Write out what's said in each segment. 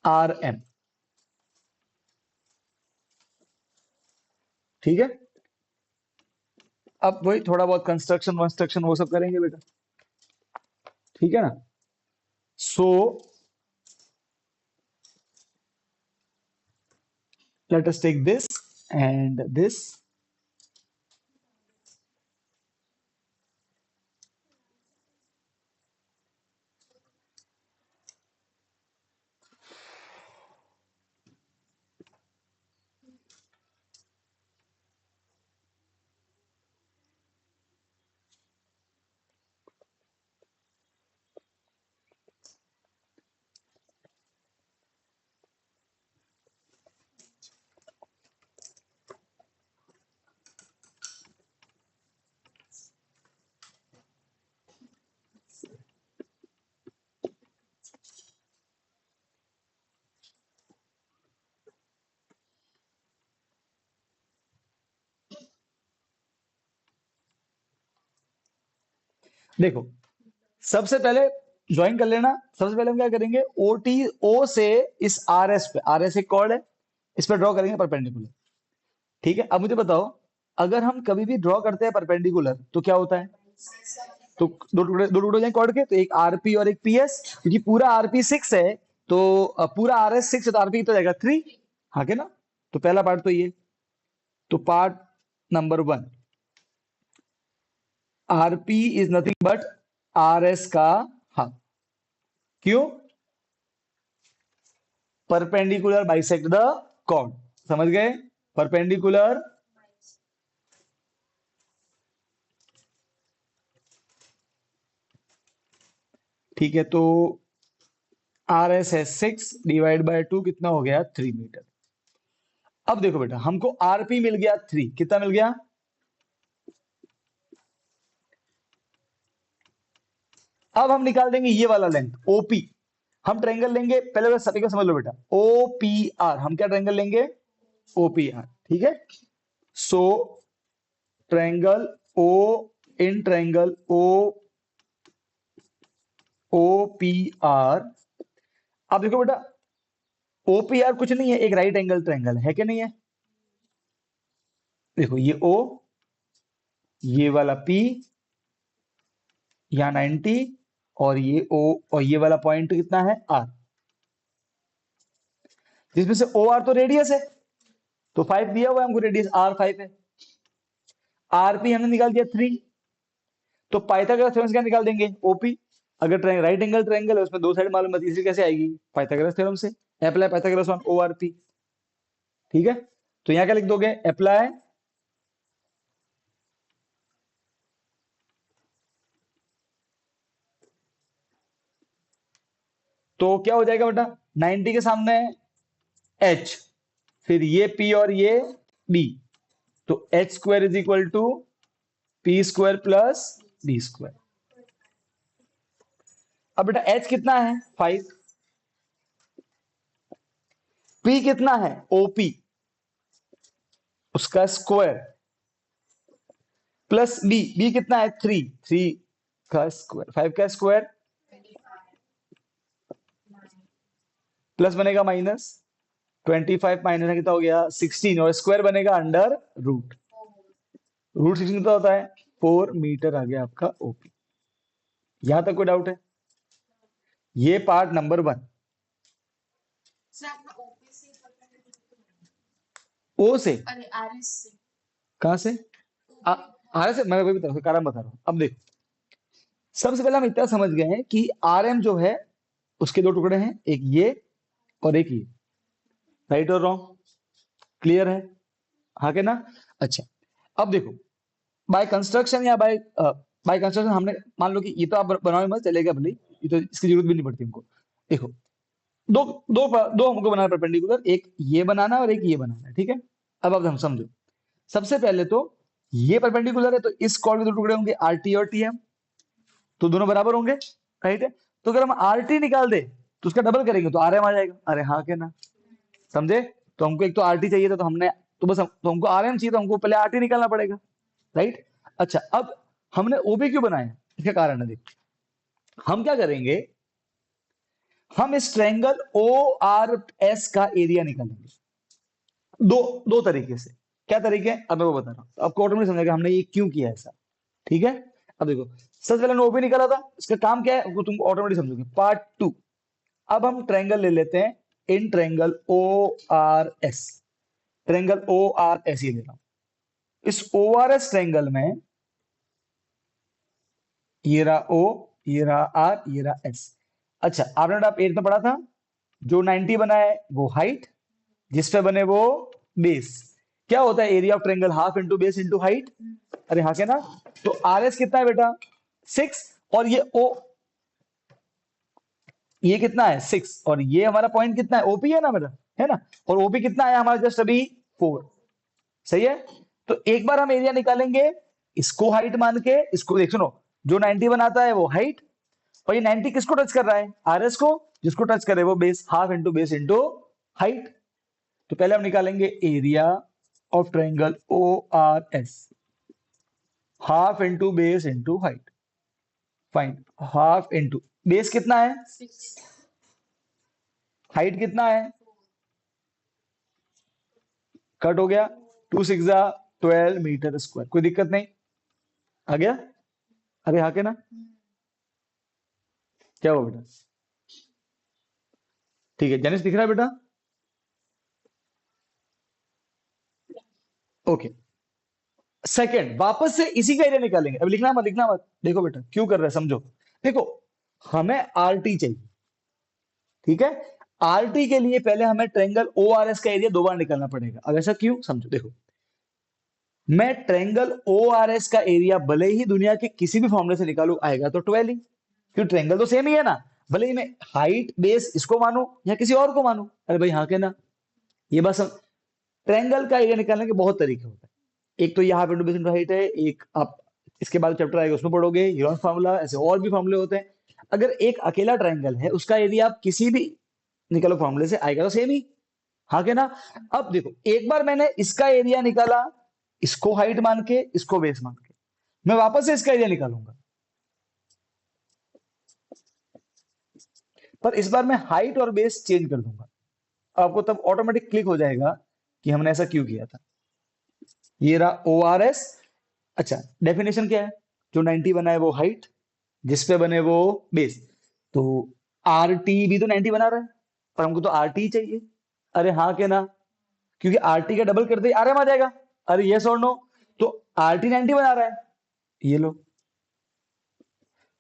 R M. ठीक है, अब वही थोड़ा बहुत कंस्ट्रक्शन वंस्ट्रक्शन वो सब करेंगे बेटा, ठीक है ना। सो let us take this and this. देखो, सबसे पहले ज्वाइन कर लेना। सबसे पहले हम क्या करेंगे, ओ टी ओ से इस आर एस पे, आर एस एक कॉर्ड है, इस पर ड्रॉ करेंगे परपेंडिकुलर। ठीक है, अब मुझे बताओ, अगर हम कभी भी ड्रॉ करते हैं परपेंडिकुलर तो क्या होता है, तो दो टुकड़े हो जाएंगे कॉर्ड के, तो एक आरपी और एक पीएस, क्योंकि पूरा आरपी 6 है, तो पूरा आरएस 6 है, तो आरपी तो जाएगा 3। हाँ के ना, तो पहला पार्ट तो ये, तो part number 1, RP is nothing but RS का हाफ। क्यों, परपेंडिकुलर बाइसेक्ट द कॉर्ड। समझ गए, परपेंडिकुलर ठीक है, तो आर एस है 6 डिवाइड बाय 2, कितना हो गया 3 मीटर। अब देखो बेटा, हमको आरपी मिल गया 3, कितना मिल गया, अब हम निकाल देंगे ये वाला लेंथ ओपी। हम ट्रायंगल लेंगे, पहले सभी को समझ लो बेटा, ओपीआर, हम क्या ट्रायंगल लेंगे, ओपीआर। ठीक है, so triangle O, in triangle O, OPR. अब देखो बेटा, ओपीआर कुछ नहीं है, एक राइट एंगल ट्रायंगल है कि नहीं है। देखो ये ओ, ये वाला पी, यहां 90, और ये ओ, और ये वाला पॉइंट कितना है आर, जिसमें से ओ आर तो रेडियस है, तो 5 दिया हुआ है हमको, रेडियस आर 5 है। आरपी हमने निकाल दिया 3, तो पाइथागोरस थ्योरम से क्या निकाल देंगे, ओपी। अगर राइट एंगल ट्रायंगल है उसमें दो साइड मालूम है, तीसरी कैसे आएगी, पाइथागोरस थ्योरम से। Apply Pythagoras on ORP. ठीक है, तो यहां क्या लिख दोगे, अप्लाई तो क्या हो जाएगा बेटा, 90 के सामने एच, फिर ये पी और ये बी, तो H square is equal to P square plus D square. अब बेटा एच कितना है 5, पी कितना है ओपी, उसका स्क्वायर, प्लस बी, बी कितना है 3, 3 का स्क्वायर, 5 का स्क्वायर, प्लस बनेगा माइनस, 25 माइनस कितना हो गया 16, और स्क्वायर बनेगा अंडर रूट, रूट 16 कितना होता है 4 मीटर आ गया आपका ओपी। यहां तक कोई डाउट है, ये पार्ट नंबर 1। ओ से, कहां से, आर से, मैं वही कारण बता रहा हूं। अब देखो, सबसे पहले हम इतना समझ गए हैं कि आर एम जो है उसके दो टुकड़े हैं, एक ये और एक ये, राइट और रॉन्ग, क्लियर है, हाँ के ना। अच्छा, अब देखो, बाय कंस्ट्रक्शन या बाय कंस्ट्रक्शन हमने, मान लो कि ये तो आप बनाओ मत, चलेगा भले, ये तो इसकी जरूरत भी नहीं पड़ती हमको। देखो, दो दो दो हमको बनाना परपेंडिकुलर, एक ये बनाना है और एक ये बनाना है। ठीक है, अब हम समझो, सबसे पहले तो ये परपेंडिकुलर है, तो इस कॉर्ड के दो टुकड़े होंगे आरटी और टीएम, तो दोनों बराबर होंगे, राइट है। तो अगर हम आरटी निकाल दे तो उसका डबल करेंगे तो आरएम आ जाएगा, अरे हाँ के ना, समझे। तो हमको एक तो आरटी चाहिए था, तो हमने, तो बस तो हमको आरएम चाहिए, तो हमको पहले आरटी निकालना पड़ेगा, राइट। अच्छा, अब हमने ओबी क्यों बनाया, इसका कारण है, देखो हम क्या करेंगे, हम इस ट्रायंगल ओ आर एस का एरिया निकालेंगे दो दो तरीके से। क्या तरीके हैं अब मैं वो बता रहा हूं, आपको ऑटोमेटिक समझेगा हमने ये क्यों किया ऐसा। ठीक है, अब देखो सबसे पहले ओपी निकाला था, इसका काम क्या है वो तुम ऑटोमेटिक समझोगे। पार्ट टू, अब हम ट्रायंगल ले लेते हैं in triangle O R S. Triangle O R S ये ले रहा हूं। इस ओ आर एस ट्रायंगल में ये रहा ओ, ये रहा आर, ये रहा एस। अच्छा, आपने आप एट में पढ़ा था, जो 90 बना है वो हाइट, जिस पे बने वो बेस। क्या होता है area of triangle? Half into base into height. अरे हाँ के ना। तो आर एस कितना है बेटा? 6। और ये ओ, ये कितना है? 6। और ये हमारा पॉइंट कितना है? ओपी है ना बेटा, है ना। और ओपी कितना है हमारा? जस्ट अभी 4। सही है। तो एक बार हम एरिया निकालेंगे, इसको हाइट मान के, इसको देख सुनो, जो 90 बनाता है वो हाइट, और ये 90 किसको टच कर रहा है? आरएस को। जिसको टच करे वो base, half into base into height. तो पहले हम निकालेंगे area of triangle O R S, half into base into height. Fine, half into base कितना है? हाइट कितना है? कट हो गया, 2 6 12 मीटर स्क्वायर। कोई दिक्कत नहीं, आ गया। अरे हाँ के ना। क्या हुआ बेटा? ठीक है, जेनिस दिख रहा है बेटा? ओके। सेकंड, वापस से इसी का एरिया निकालेंगे। अब लिखना मत, लिखना मत। देखो बेटा क्यों कर रहे हैं, समझो। देखो, हमें आर टी चाहिए, ठीक है। आर टी के लिए पहले हमें ट्रायंगल ओ आर एस का एरिया दो बार निकालना पड़ेगा। अब ऐसा क्यों, समझो। देखो, मैं ट्रायंगल ओ आर एस का एरिया भले ही दुनिया के किसी भी फॉर्मूले से निकालू, आएगा तो 12 ही, क्यों? ट्रायंगल तो सेम ही है ना। भले ही मैं हाइट बेस इसको मानू या किसी और को मानू। अरे भाई हाँ के ना। ये बस, ट्रायंगल का एरिया निकालने के बहुत तरीके होते हैं। एक तो ये half into base into height है, एक आप इसके बाद चैप्टर आएगा उसमें पढ़ोगे, यूलर फार्मूला, ऐसे और भी फार्मूले होते हैं। अगर एक अकेला ट्रायंगल है, उसका एरिया आप किसी भी निकालो फॉर्मूले से, आएगा तो सेम ही। हाँ के ना। अब देखो, एक बार मैंने इसका एरिया निकाला, इसको हाइट मान के, इसको बेस मान के, मैं वापस से इसका एरिया निकालूंगा। पर इस बार मैं हाइट और बेस चेंज कर दूंगा। आपको तब ऑटोमेटिक क्लिक हो जाएगा कि हमने ऐसा क्यों किया था। ये रहा ओ आर एस। अच्छा, डेफिनेशन क्या है? जो 90 बना है वो हाइट, जिस पे बने वो बेस। तो आर टी भी तो 90 बना रहा है, पर हमको तो आर टी चाहिए। अरे हाँ के ना, क्योंकि आर टी का डबल करते ही आर एम आ जाएगा। अरे यस और नो। तो आर टी 90 बना रहा है, ये लो।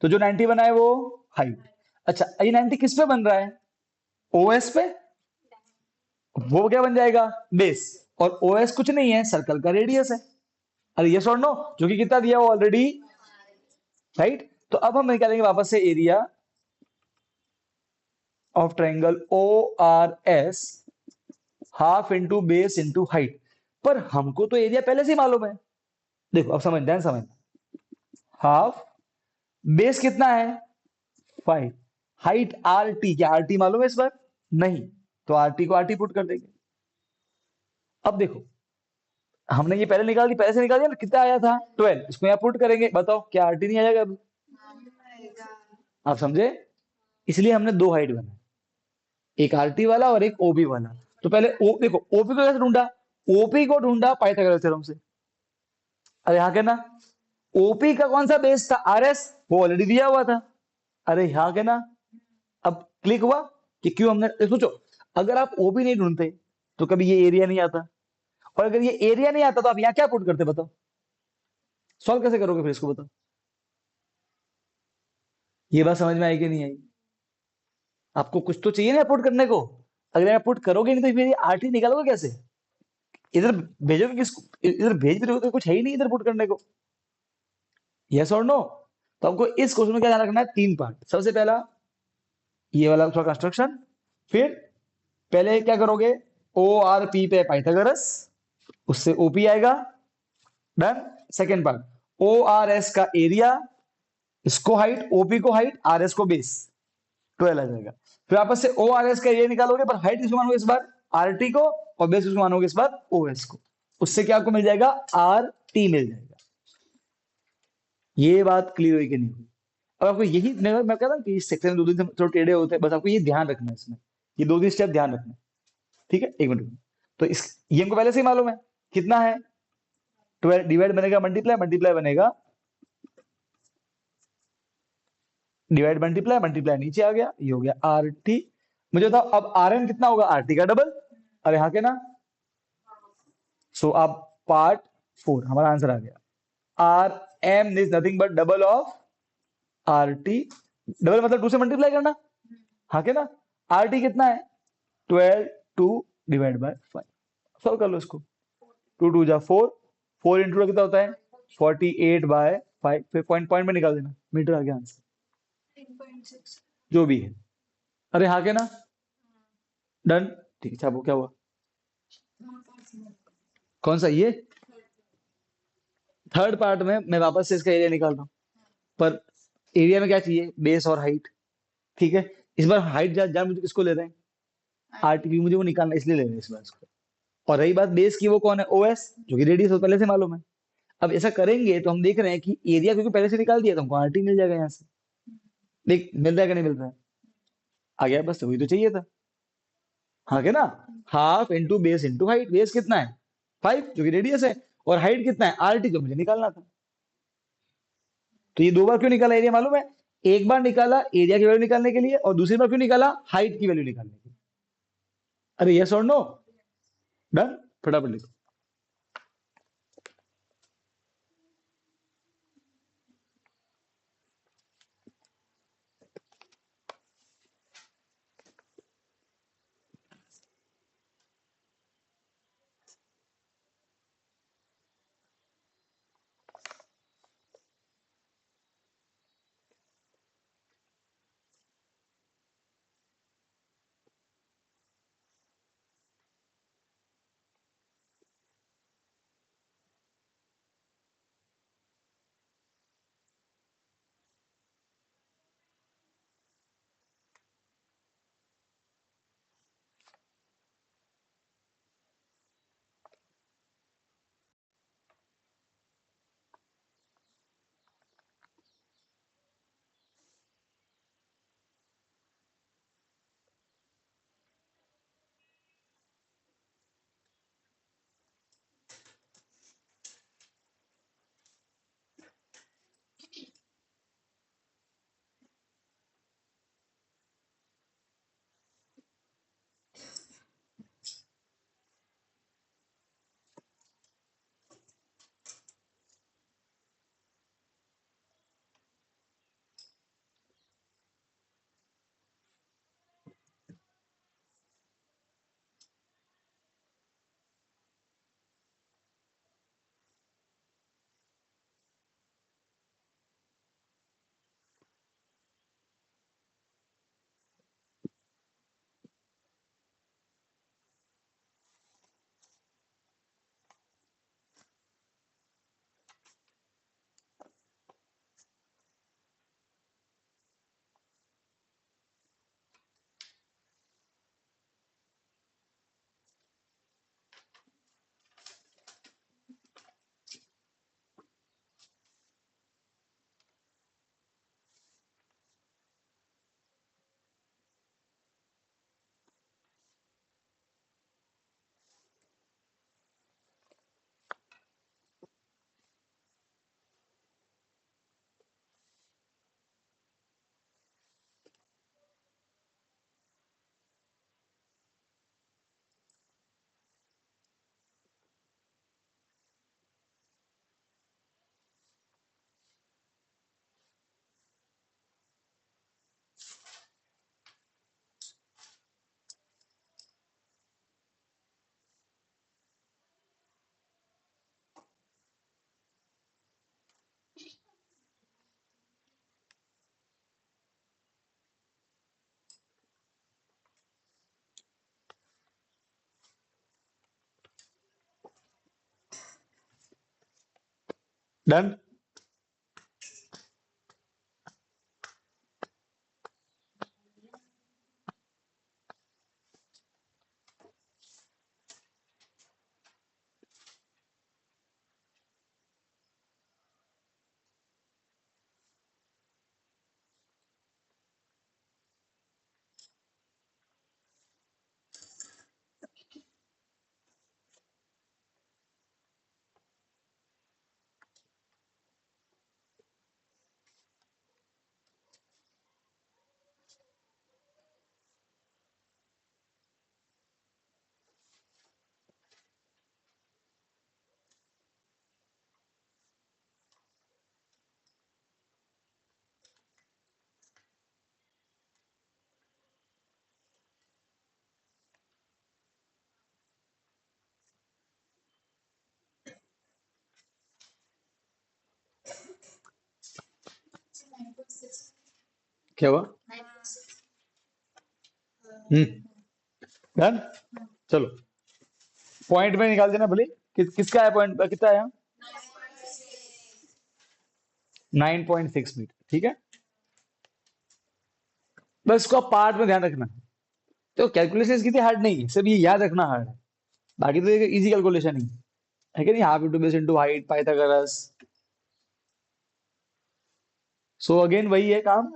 तो जो 90 बना है वो हाइट। अच्छा, ये 90 किस पे बन रहा है? ओएस पे। वो क्या बन जाएगा? बेस। और ओएस कुछ नहीं है, सर्कल का रेडियस है। अरे यस और नो, जो कि कितना दिया वो ऑलरेडी, राइट। तो अब हम निकालेंगे वापस से area of triangle O R S, half into base into height. पर हमको तो एरिया पहले से ही मालूम है। देखो अब समझ, ध्यान समझ। हाफ, बेस कितना है? 5। हाइट आर टी, क्या आर टी मालूम है इस बार? नहीं। तो आर टी को आर टी पुट कर देंगे। अब देखो, हमने ये पहले निकाल दी, पहले से निकाल दिया ना, कितना आया था? 12। इसको यहाँ पुट करेंगे, बताओ क्या आर टी नहीं आएगा अब? आप समझे? इसलिए हमने दो हाइट बनाए, एक आरटी वाला और एक ओबी वाला। तो पहले ओ, देखो ओपी को कैसे ढूंढा? ओपी को ढूंढा पाइथागोरस थ्योरम से। अरे यहाँ के ना। ओपी का कौन सा बेस था? आरएस, वो ऑलरेडी दिया हुआ था। अरे यहाँ के ना। अब क्लिक हुआ कि क्यों हमने, सोचो, अगर आप ओपी नहीं ढूंढते तो कभी ये एरिया नहीं आता। और अगर ये एरिया नहीं आता तो आप यहाँ क्या पुट करते, बताओ? सॉल्व कैसे करोगे फिर इसको, बताओ? ये बात समझ में आई कि नहीं आई? आपको कुछ तो चाहिए ना पुट करने को। अगर आप पुट करोगे नहीं तो फिर आरटी निकालोगे कैसे? इधर भेजोगे किसको? इधर भेज रहे हो तो कुछ है ही नहीं इधर पुट करने को। यस और नो। तो हमको इस क्वेश्चन में क्या ध्यान रखना है? 3 पार्ट। सबसे पहला ये वाला थोड़ा कंस्ट्रक्शन, फिर पहले क्या करोगे? ओ आर पी पे पाइथागोरस, उससे ओपी आएगा। Done. Second part, O R S का एरिया, इसको हाइट, ओपी को हाइट, आर एस को बेस, 12 आ जाएगा। फिर आपस से ओ आर एस का एरिया निकालोगे, पर हाइट किसको मानोगे इस बार? आर टी को। और बेस किसको मानोगे इस बार? ओ एस को। उससे क्या आपको मिल जाएगा? आर टी मिल जाएगा। ये बात क्लियर हुई कि नहीं हुई? अब आपको यही मैं कहता हूँ कि इस सेक्शन में दो दिन थोड़े टेढ़े होते हैं, बस आपको ये ध्यान रखना है इसमें, ये दो तीन स्टेप ध्यान रखना है। ठीक है, एक मिनट। तो इस ये हमको पहले से ही मालूम है कितना है, 12 डिवाइड बनेगा मल्टीप्लाई, मल्टीप्लाई बनेगा डिवाइड, मल्टीप्लाई मल्टीप्लाई नीचे आ गया, ये हो गया आर टी। मुझे बताओ अब आर एन कितना होगा, आर टी का डबल। अरे हाँ के ना। सो अब पार्ट 4 हमारा आंसर आ गया, R M is nothing but double of R T. Double मतलब 2 से मल्टीप्लाई करना, हाँ के ना। आर टी कितना है, 12, 2 डिवाइड बाय 5। सॉल्व कर लो इसको, 2 2 जा 4, 4 इंटू कितना होता है 48/5, फिर पॉइंट पॉइंट में निकाल देना, मीटर आ गया आंसर, जो भी है। अरे हाँ के ना, डन। ठीक है, छापो क्या हुआ, कौन सा ये थर्ड पार्ट में मैं वापस से इसका एरिया निकाल रहा हूँ, पर एरिया में क्या चाहिए, बेस और हाइट। ठीक है, इस बार हाइट जान जान मुझे किसको ले रहे हैं, आर टी, मुझे वो निकालना इसलिए ले रहे हैं इस बार इसको। और रही बात बेस की, वो कौन है, ओएस, जो कि रेडियस हो पहले से मालूम है। अब ऐसा करेंगे तो हम देख रहे हैं कि एरिया क्योंकि पहले से निकाल दिया तो हमको आरटी मिल जाएगा यहाँ से। देख मिल रहा है कि नहीं मिल रहा है, आ गया, बस वही तो चाहिए था। हाँ क्या ना, half into base into height, base कितना है 5 जो कि रेडियस है, और हाइट कितना है आर टी जो मुझे निकालना था। तो ये दो बार क्यों निकाला एरिया मालूम है, एक बार निकाला एरिया की वैल्यू निकालने के लिए, और दूसरी बार क्यों निकाला, हाइट की वैल्यू निकालने के लिए। अरे यस और नो, डन, फटाफट लिखो। डन। क्या हुआ? डन। चलो पॉइंट में निकाल देना भले। किसका है पॉइंट, कितना है? 9.6 मीटर, ठीक है। बस इसको पार्ट में ध्यान रखना। तो कैलकुलेशन इसकी इतनी हार्ड नहीं है, सिर्फ ये याद रखना हार्ड है। बाकी तो इजी कैलकुलेशन ही है कि नहीं। Half into base into height Pythagoras. So again वही है काम।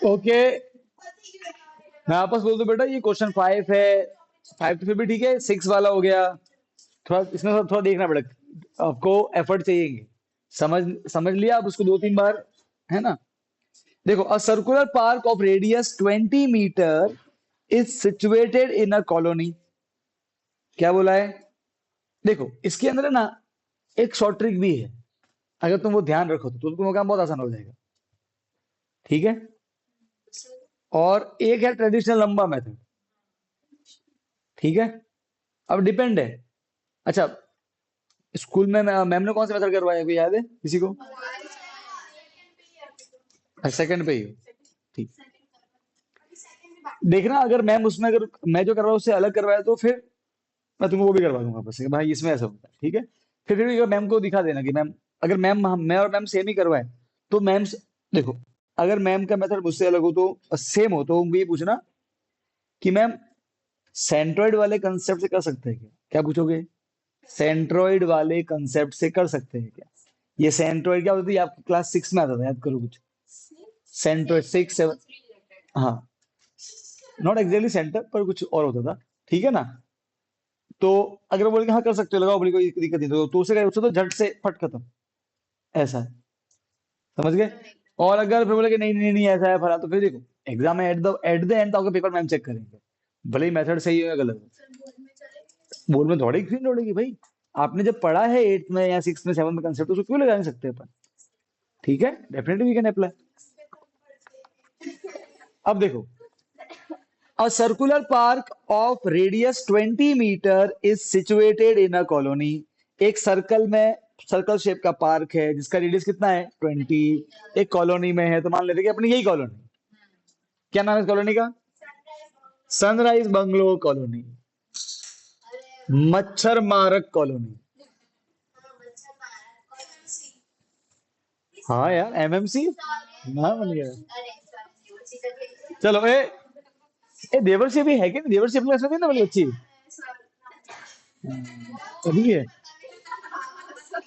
ओके, मैं वापस बोल दूं बेटा, ये क्वेश्चन 5 है। 5 तो फिर भी ठीक है, 6 वाला हो गया। थोड़ा इसमें थोड़ा देखना पड़ेगा आपको, एफर्ट चाहिए। समझ समझ लिया आप उसको 2-3 बार, है ना। देखो, a circular park of radius 20 metre is situated in a colony. क्या बोला है? देखो इसके अंदर है ना एक शॉर्ट ट्रिक भी है। अगर तुम वो ध्यान रखो तो तुमको काम बहुत आसान हो जाएगा, ठीक है। और एक है ट्रेडिशनल लंबा मेथड, ठीक है। अब डिपेंड है। अच्छा, स्कूल में मैम ने कौन सा मेथड करवाया, कोई याद है किसी को? सेकंड पे ही हो, ठीक। देखना, अगर मैम उसमें, अगर मैं जो कर रहा हूँ उससे अलग करवाया तो फिर मैं तुमको वो भी करवा दूंगा, बस कि भाई इसमें ऐसा होता है, ठीक है। फिर भी मैम को दिखा देना कि मैम, अगर मैम मैं और मैम सेम ही करवाए तो मैम देखो, अगर मैम का मेथड मुझसे अलग हो तो सेम हो तो उनको ये पूछना कि मैम सेंट्रोइड वाले कंसेप्ट से कर सकते हैं क्या? क्या पूछोगे? सेंट्रोइड वाले कंसेप्ट से कर सकते हैं क्या? ये सेंट्रोइड क्या होती है, आपकी क्लास 6 में आता था, याद करो कुछ। सेंट्रोइड 6-7, हाँ। नॉट एग्जैक्टली सेंटर पर कुछ और होता था, ठीक है ना। तो अगर वो बोले कि हाँ कर सकते हो, लगाओ, बोले कोई दिक्कत नहीं, तो उसे उससे तो झट से फट खत्म, ऐसा है। समझ गए? और अगर फिर बोले कि नहीं नहीं नहीं ऐसा है फला, तो फिर देखो एग्जाम में एट द एंड आपका पेपर मैम चेक करेंगे, भले ही मेथड सही हो या गलत हो। बोर्ड में दौड़ेगी क्यों नहीं दौड़ेगी भाई? आपने जब पढ़ा है 8th में या 6th में 7th में कंसेप्ट, उसको क्यों लगा नहीं सकते अपन? ठीक है, डेफिनेटली वी कैन अप्लाई। अब देखो, a circular park of radius 20 metre is situated in a colony. एक सर्कल में, सर्कल शेप का पार्क है जिसका रेडियस कितना है 20, एक कॉलोनी में है। तो मान लेते हैं कि अपनी यही कॉलोनी, क्या नाम है इस कॉलोनी का? सनराइज बंगलो कॉलोनी, मच्छर मारक कॉलोनी। हाँ यार, एमएमसी नाम बन गया। चलो ए देवर्षि भी है कि नहीं? देवर्षि अपने क्लास में थी ना बड़ी अच्छी, अभी है।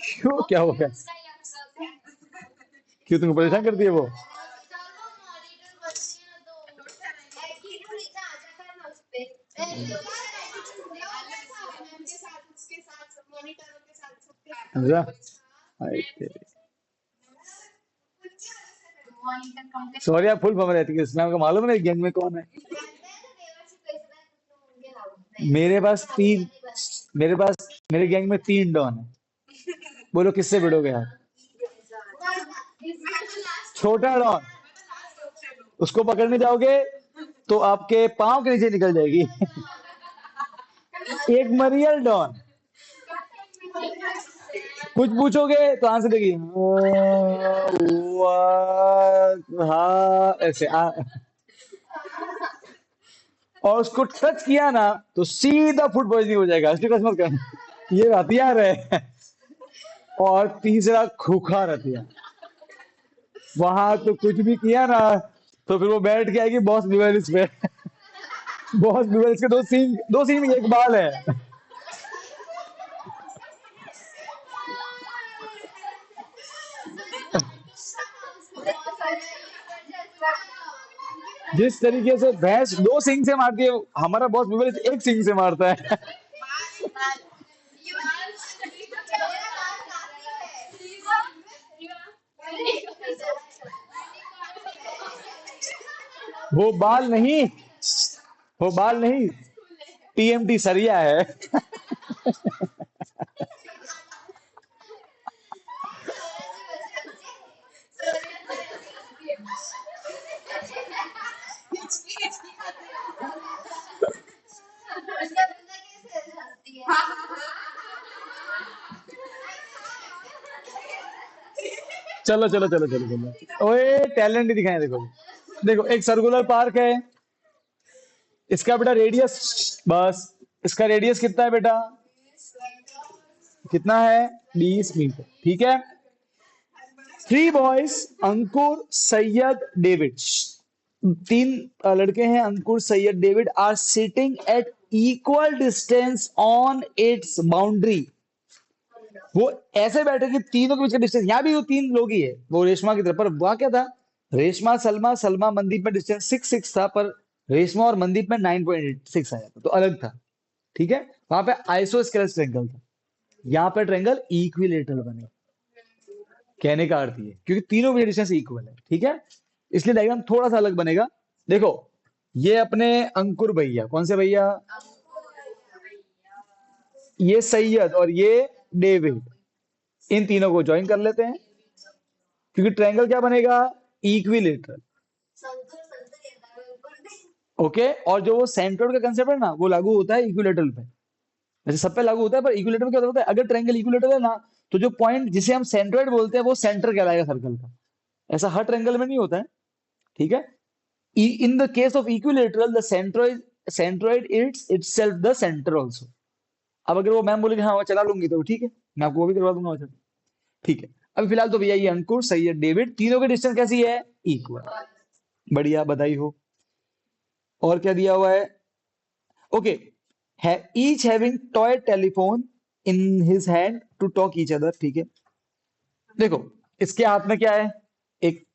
क्यों, क्या हो गया? क्यों तुमको परेशान करती है वो? समझा? हाय तेरी। सॉरी, आप फुल फॉर्म रहती है इसमें, आपको मालूम है गैंग में कौन है? मेरे पास तीन, मेरे पास, मेरे गैंग में 3 डॉन है। बोलो किससे भिड़ोगे आप? छोटा डॉन, उसको पकड़ने जाओगे तो आपके पांव के नीचे निकल जाएगी। एक मरियल डॉन, कुछ पूछोगे तो आंसर देगी हाँ, हाँ ऐसे और उसको टच किया ना तो सीधा फूड पॉइजनिंग हो जाएगा, इसलिए टच मत करना। ये हथियार है। और तीसरा खूंखार हथियार, वहां तो कुछ भी किया ना तो फिर वो बैठ के आएगी बॉस बिवेलिस पे। बॉस बिवेलिस के दो सीन एक बाल है। जिस तरीके से भैंस दो सींग से मारती है, हमारा बॉस बिवेलिस एक सींग से मारता है। वो बाल नहीं, वो बाल नहीं, टीएमटी सरिया है। चलो चलो चलो चलो चलो, ओए टैलेंट ही दिखाएं। देखो देखो, एक सर्कुलर पार्क है, इसका बेटा रेडियस, बस इसका रेडियस कितना है बेटा, कितना है, 20 मीटर, ठीक है। Three boys, Ankur Syed David, तीन लड़के हैं, Ankur Syed David, are sitting at equal distance on its boundary. वो ऐसे बैठे कि तीनों के बीच का डिस्टेंस, यहाँ भी वो तीन लोग ही है, वो रेशमा की तरफ, पर वहां क्या था, रेशमा सलमा, सलमा मनदीप में डिस्टेंस 6 6 था, पर रेशमा और मनदीप में 9.6 आया था, तो अलग था, ठीक है। वहां पे आइसोस्केलेस ट्रायंगल था, यहाँ पे ट्रायंगल इक्विलेटरल बने। कहने का अर्थ ये, क्योंकि तीनों की डिस्टेंस इक्वल है, ठीक है, इसलिए डायग्राम थोड़ा सा अलग बनेगा। देखो, ये अपने अंकुर भैया, कौन से भैया, ये सैयद और ये डेविड, इन तीनों को ज्वाइन कर लेते हैं, क्योंकि ट्रायंगल क्या बनेगा, इक्विलेटरल। ओके, और जो वो सेंट्रोइड का कंसेप्ट है ना, वो लागू होता है इक्विलेटरल पे, वैसे सब पे लागू होता है, पर इक्विलेटरल में क्या होता है, अगर ट्रायंगल इक्विलेटरल है ना, तो जो पॉइंट जिसे हम सेंट्रोइड बोलते हैं वो सेंटर कहलाएगा सर्कल का, ऐसा हर ट्रायंगल में नहीं होता है, ठीक है। In the case of equilateral, the centroid is itself the center also. अब अगर वो मैम बोलेगी हाँ मैं चला लूंगी तो ठीक है, मैं आपको वो भी करवा दूंगा वैसे, ठीक है। अभी फिलहाल तो भैया ये अंकुर सैयद डेविड, तीनों की डिस्टेंस कैसी है, इक्वल, बढ़िया, बधाई हो। और क्या दिया हुआ है, ओके, है each having toy telephone in his hand to talk each other, ठीक है। देखो, इसके हाथ में क्या है, एक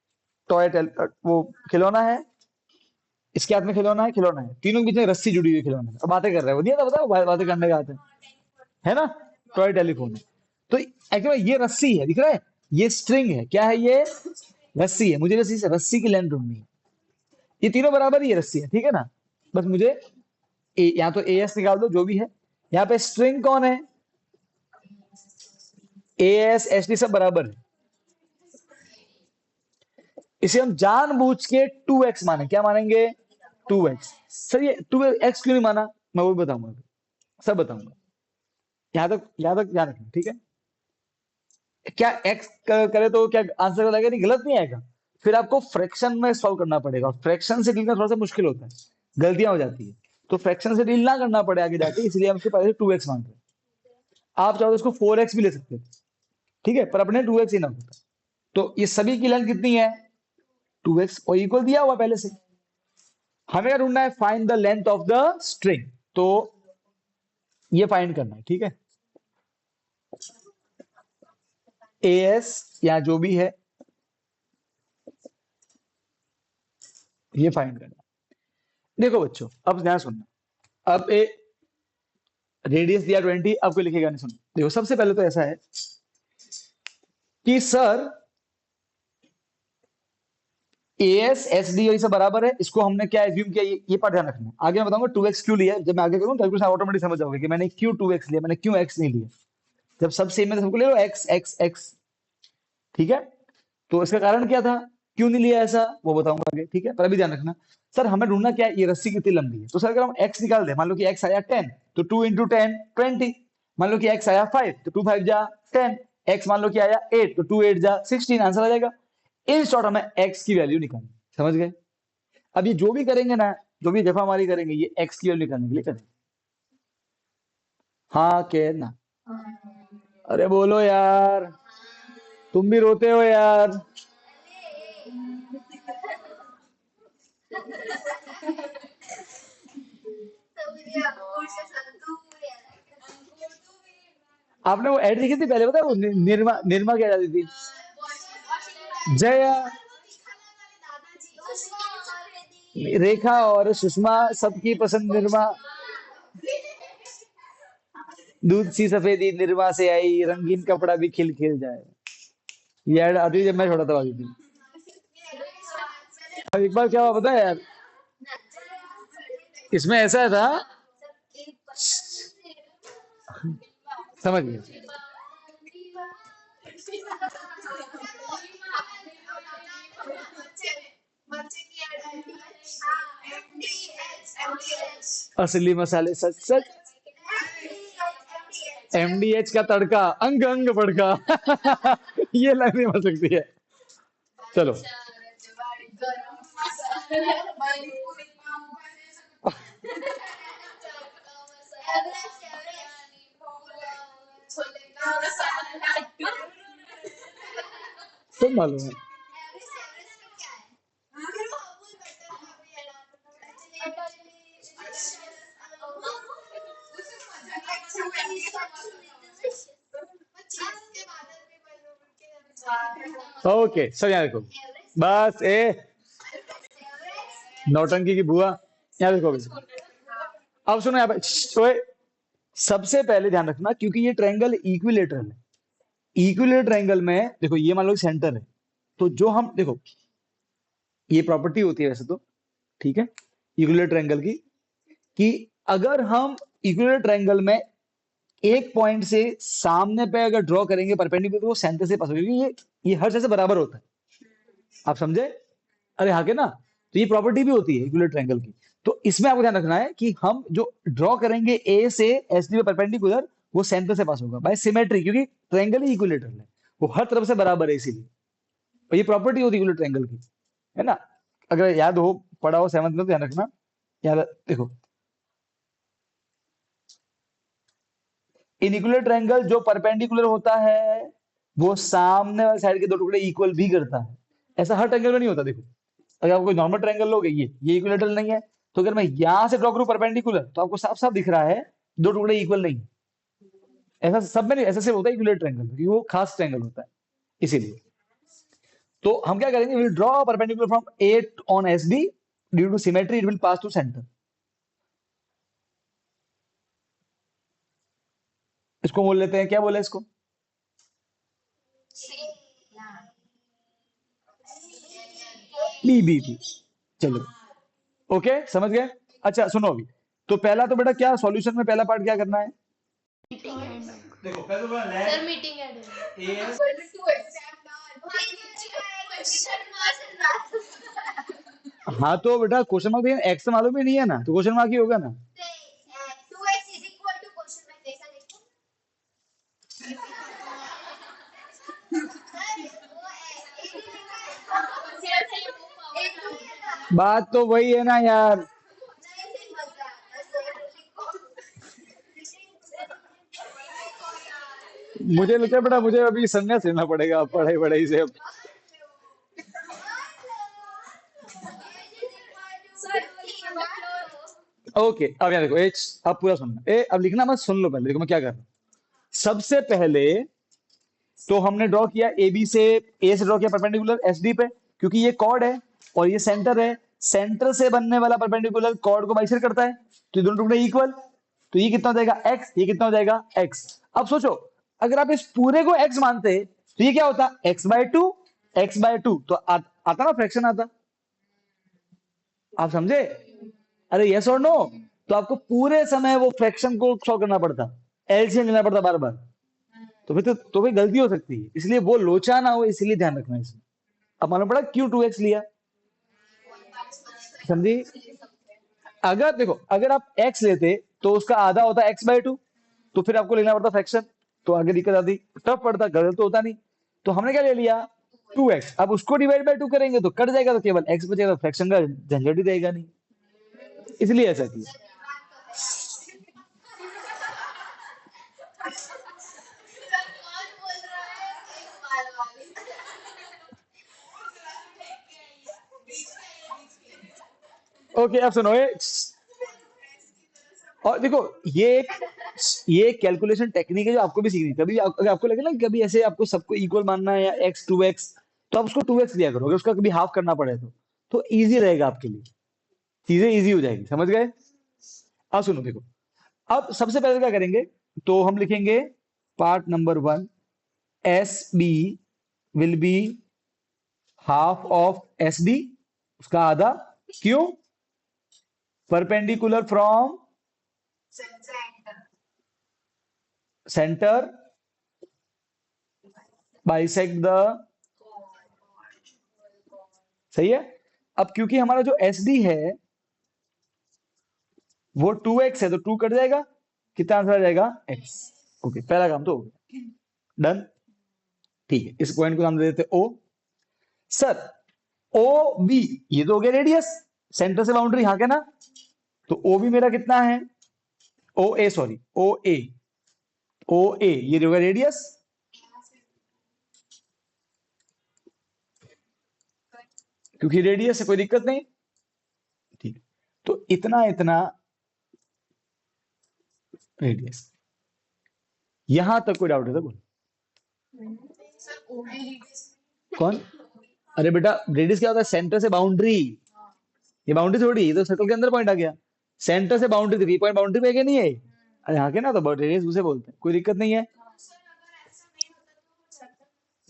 वो खिलौना है, इसके हाथ में खिलौना है, खिलौना है, तीनों के बीच में रस्सी जुड़ी हुई खिलौना है, अब बातें कर रहे हो, दिया था बताओ, बातें करने का आते है ना, टॉय टेलीफोन है। तो एक्चुअली ये रस्सी है, दिख रहा है, ये स्ट्रिंग है, क्या है ये, रस्सी है, मुझे रस्सी से रस्सी की लेंथ ढूंढनी है, ये तीनों बराबर ही है, रस्सी है, ठीक है ना, बस मुझे यहाँ तो ए एस निकाल दो जो भी है, यहाँ पे स्ट्रिंग कौन है, ए एस एस टी सब बराबर है, इसे हम जानबूझ के 2x माने, क्या मानेंगे, 2x। सर ये 2x क्यों नहीं माना, मैं वो बताऊंगा, सब बताऊंगा, यहां तक ध्यान रखना, ठीक है। क्या x करे तो क्या आंसर गलत आएगा, नहीं गलत नहीं आएगा, फिर आपको फ्रैक्शन में सॉल्व करना पड़ेगा, फ्रैक्शन से डील करना थोड़ा सा मुश्किल होता है, गलतियां हो जाती है, तो फ्रैक्शन से डील ना करना पड़े आगे जाके, इसलिए हम इसके पहले 2x मानते हैं। आप चाहो तो इसको 4x भी ले सकते हैं, ठीक है, पर अपने 2x ही ना होता। तो ये सभी की लेंथ कितनी है, 2x, और इक्वल दिया हुआ पहले से, हमें क्या ढूंढना है, find the length of the string, तो ये फाइंड करना है, ठीक है। एएस या जो भी है ये फाइंड करना है। देखो बच्चों, अब ध्यान सुनना, अब ए रेडियस दिया 20, अब कोई लिखेगा नहीं, सुनो, देखो सबसे पहले तो ऐसा है कि सर एएस एस डी ये सब बराबर है, इसको हमने क्या एज्यूम किया, ये पार्ट ध्यान रखना, आगे मैं बताऊंगा 2x क्यों लिया, जब मैं आगे करूँ कैलकुलेशन ऑटोमेटिक समझ जाओगे कि मैंने क्यों 2x लिया, मैंने क्यों x नहीं लिया, जब सब सेम है तो सबको ले लो x x x, ठीक है। तो इसका कारण क्या था, क्यों नहीं लिया ऐसा, वो बताऊंगा आगे, ठीक है, पर अभी ध्यान रखना, सर हमें ढूंढना क्या है, ये रस्सी कितनी लंबी है, तो सर अगर हम x निकाल दे, मान लो कि x आया 10, तो 2 इंटू 10 20, मान लो कि x आया 5, तो 2 5 जा 10, x मान लो कि आया 8, तो 2 8 जा 16, आंसर आ जाएगा। इन शॉर्ट हमें x की वैल्यू निकालनी, समझ गए। अब ये जो भी करेंगे ना, जो भी जफा हमारी करेंगे ये एक्स की वैल्यू निकालने के लिए करेंगे। हाँ के ना, अरे बोलो यार, तुम भी रोते हो यार। आपने वो ऐड देखी थी पहले, पता है वो निर्मा निर्मा क्या जाती थी, जया, रेखा और सुषमा सबकी पसंद निर्मा, दूध सी सफेदी निर्मा से आई, रंगीन कपड़ा भी खिल खिल जाए। ये ऐड आती थी जब मैं छोटा था, आती थी। अब एक बार क्या हुआ पता है यार, इसमें ऐसा था, समझ गए। असली मसाले सच सच, एमडीएच का तड़का अंग अंग बड़का। ये लाइन नहीं बन सकती है। चलो सब मालूम है। ओके सब यहाँ देखो, बस ए नौटंकी की बुआ, यहाँ देखो अभी। अब सुनो यहाँ पे, ओए, सबसे पहले ध्यान रखना क्योंकि ये ट्रायंगल इक्विलेटरल है। इक्विलेटरल ट्रायंगल में देखो ये मान लो सेंटर है, तो जो हम देखो ये प्रॉपर्टी होती है वैसे तो, ठीक है, इक्विलेटरल ट्रायंगल की, कि अगर हम इक्विलेटरल ट्रायंगल में एक पॉइंट से सामने पे अगर ड्रॉ करेंगे परपेंडिकुलर, तो वो सेंटर से पास होगा, क्योंकि ये हर जगह से बराबर होता है। आप समझे? अरे हाँ के ना, तो ये प्रॉपर्टी भी होती है इक्विलेटरल ट्रायंगल की। तो इसमें आपको ध्यान रखना है कि हम जो ड्रॉ करेंगे ए से एस डी पे परपेंडिकुलर, वो सेंटर से पास होगा बाय सिमेट्री, क्योंकि ट्रायंगल ही इक्विलेटरल है, वो हर तरफ से बराबर है इसीलिए। और ये प्रॉपर्टी होती है इक्विलेटरल ट्रायंगल की, है ना? अगर याद हो, पढ़ा हो 7th में, तो ध्यान रखना। याद देखो, इन इक्विलेटरल ट्रायंगल जो परपेंडिकुलर होता है वो सामने वाले साइड के दो टुकड़े इक्वल भी करता है। ऐसा हर ट्रायंगल में नहीं होता। देखो, अगर आप कोई नॉर्मल ट्रायंगल लोगे, ये इक्विलेटरल नहीं है, तो अगर मैं यहां से ड्रॉ करूं परपेंडिकुलर, तो आपको साफ साफ दिख रहा है दो टुकड़े इक्वल नहीं। ऐसा सब में नहीं, ऐसा सिर्फ होता है इक्विलेटरल ट्रायंगल, क्योंकि वो खास ट्रायंगल होता है इसीलिए। तो हम क्या करेंगे, will draw perpendicular from A on S D, due to symmetry it will pass to centre. इसको बोल लेते हैं, क्या बोले इसको, पीबीपी। चलो, ओके, समझ गए। अच्छा सुनो अभी, तो पहला तो बेटा क्या सॉल्यूशन में पहला पार्ट क्या करना है, देखो पहले तो सर मीटिंग ऐड है, हाँ तो बेटा क्वेश्चन मार्क एक्स तो मालूम ही नहीं है ना, तो क्वेश्चन मार्क ही होगा ना। बात तो वही है ना यार, मुझे लगता है बेटा मुझे अभी संन्यास लेना पड़ेगा पढ़ाई वढ़ाई से अब। ओके अब यहाँ देखो, अब पूरा सुनना, अब लिखना मत, सुन लो पहले, देखो मैं क्या कर रहा हूँ। सबसे पहले तो हमने ड्रॉ किया ए बी से, ए से ड्रॉ किया परपेंडिकुलर एस डी पे, क्योंकि ये कॉर्ड है और ये सेंटर है, सेंटर से बनने वाला परपेंडिकुलर कॉर्ड को बाइसेक्ट करता है, तो ये दोनों टुकड़े इक्वल, तो ये कितना हो जाएगा एक्स, ये कितना हो जाएगा एक्स। अब सोचो, अगर आप इस पूरे को एक्स मानते तो ये क्या होता, एक्स/2, एक्स/2, तो आता ना फ्रैक्शन आता। आप समझे? अरे यस और नो, तो आपको पूरे समय वो फ्रैक्शन को सॉल्व करना पड़ता, एलसीएम लेना पड़ता बार बार, तो फिर गलती हो सकती है, इसलिए वो लोचा ना हो, इसलिए ध्यान रखना इसमें। अब मालूम पड़ा क्यों 2x लिया, समझी? अगर देखो, अगर आप x लेते तो उसका आधा होता x/2, तो फिर आपको लेना पड़ता फ्रैक्शन, तो आगे दिक्कत आती, टफ पड़ता, गलत तो होता नहीं। तो हमने क्या ले लिया 2x, अब उसको डिवाइड बाय 2 करेंगे तो कट जाएगा, तो केवल x बचेगा, फ्रैक्शन का झंझट ही रहेगा नहीं। इसलिए ऐसा किया। ओके अब सुनो और देखो ये कैलकुलेशन टेक्निक है जो आपको भी सीखनी है। कभी अगर आपको लगे ना कि कभी ऐसे आपको सबको इक्वल मानना है या एक्स 2x, तो आप उसको 2x लिया करोगे, उसका कभी हाफ करना पड़े तो इजी रहेगा आपके लिए, चीजें इजी हो जाएगी। समझ गए? अब सुनो देखो, अब सबसे पहले क्या करेंगे, तो हम लिखेंगे part number 1, S B will be half of S D, उसका आधा। क्यों? Perpendicular from centre bisect the, सही है। अब क्योंकि हमारा जो एस डी है वो 2x है, तो 2 कट जाएगा, कितना आंसर आ जाएगा? x। ओके, पहला काम तो हो गया, डन। ठीक है, इस पॉइंट को नाम दे देते ओ। सर ओ बी, ये तो हो गया रेडियस, सेंटर से बाउंड्री यहां के ना, तो ओ बी मेरा कितना है? ओ ए, सॉरी ओ ए, ओ ए ये होगा रेडियस, क्योंकि रेडियस से कोई दिक्कत नहीं। ठीक, तो इतना इतना रेडियस, यहां तक कोई डाउट है तो बोल। कौन? अरे बेटा रेडियस क्या होता है? सेंटर से बाउंड्री, ये बाउंड्री थोड़ी, ये तो सर्कल के अंदर पॉइंट आ गया। सेंटर से बाउंड्री, 3 पॉइंट बाउंड्री पे है कि नहीं है? अरे हाँ के ना, तो रेडियस उसे बोलते हैं, कोई दिक्कत नहीं है।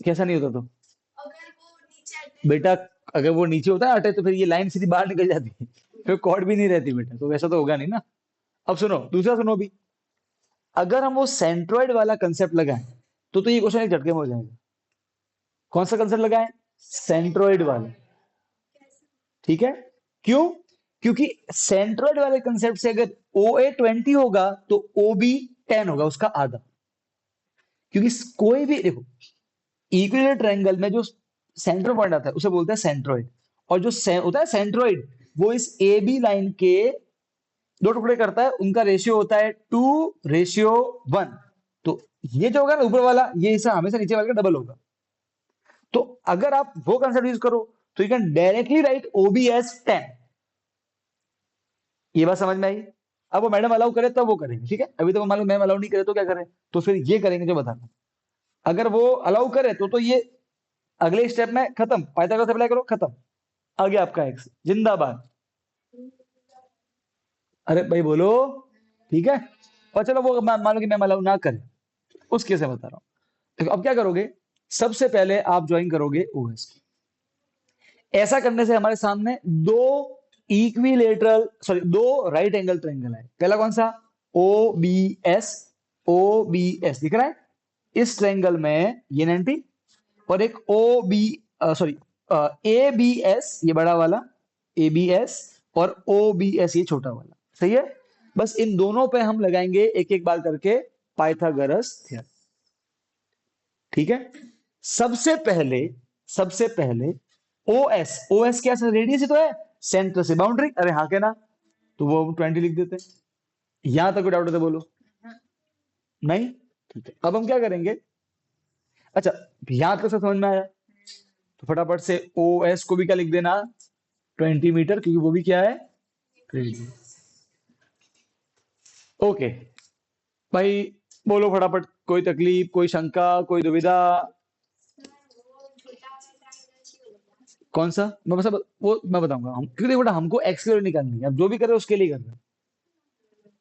कैसा नहीं होता तो? बेटा अगर वो नीचे होता है अटे, तो फिर ये लाइन सीधी बाहर निकल जाती है, फिर कॉर्ड भी नहीं रहती बेटा, तो वैसा तो होगा नहीं ना। अब सुनो दूसरा, सुनो भी, अगर हम वो सेंट्रोइड वाला कंसेप्ट लगाएं तो ये क्वेश्चन एक झटके में हो जाएगा। कौन सा कंसेप्ट लगाएं? सेंट्रोइड वाला। ठीक है, क्यों? क्योंकि सेंट्रोइड वाले कंसेप्ट से अगर ओ ए 20 होगा तो ओ बी 10 होगा, उसका आधा। क्योंकि कोई भी देखो, इक्विलेटरल ट्रायंगल में जो सेंटर पॉइंट आता है उसे बोलते हैं सेंट्रोइड, और जो होता है सेंट्रोइड वो इस ए बी लाइन के दो टुकड़े करता है, उनका रेशियो होता है 2:1। तो ये जो होगा ना ऊपर वाला, ये हिस्सा हमेशा नीचे वाले का डबल होगा। तो अगर आप वो कंसेप्ट यूज करो तो you can directly write OB as 10। ये बात समझ में आई? अब वो मैडम अलाउ करे तब वो करेंगे, ठीक है? अभी तो मान लो मैम अलाउ नहीं करे तो क्या करें? तो फिर ये करेंगे जो बताना। अगर वो अलाउ करे तो ये अगले स्टेप में खत्म, पाइथागोरस अप्लाई करो, खत्म, आ गया आपका एक्स, जिंदाबाद। अरे भाई बोलो, ठीक है। और चलो वो मान लो कि मैम अलाउ ना करे, उस केस में बता रहा हूं। देखो अब क्या करोगे, सबसे पहले आप ज्वाइन करोगे ओएस। ऐसा करने से हमारे सामने दो इक्विलेटरल, सॉरी दो राइट एंगल ट्रायंगल है। पहला कौन सा? O B S, O B S दिख रहा है, इस ट्रायंगल में ये 90, और एक O B, sorry A B S ये बड़ा वाला, ए बी एस, और ओ बी एस ये छोटा वाला, सही है। बस इन दोनों पे हम लगाएंगे एक एक बार करके पाइथागोरस थ्योरम। ठीक है, सबसे पहले ओ एस क्या रेडियस ही तो है, सेंटर से बाउंड्री, अरे हाँ के ना, तो वो 20 लिख देते हैं। यहां तक कोई डाउट है तो बोलो। नहीं? ठीक है, अब हम क्या करेंगे, अच्छा यहां तक सब समझ में आया, तो फटाफट से ओ एस को भी क्या लिख देना, 20 मीटर, क्योंकि वो भी क्या है, रेडियस। ओके भाई, बोलो फटाफट, कोई तकलीफ, कोई शंका, कोई दुविधा? कौन सा? मैं बस वो मैं बताऊंगा हम, क्योंकि देखो बेटा हमको एक्स की वैल्यू निकालनी है, अब जो भी करे उसके लिए करना है,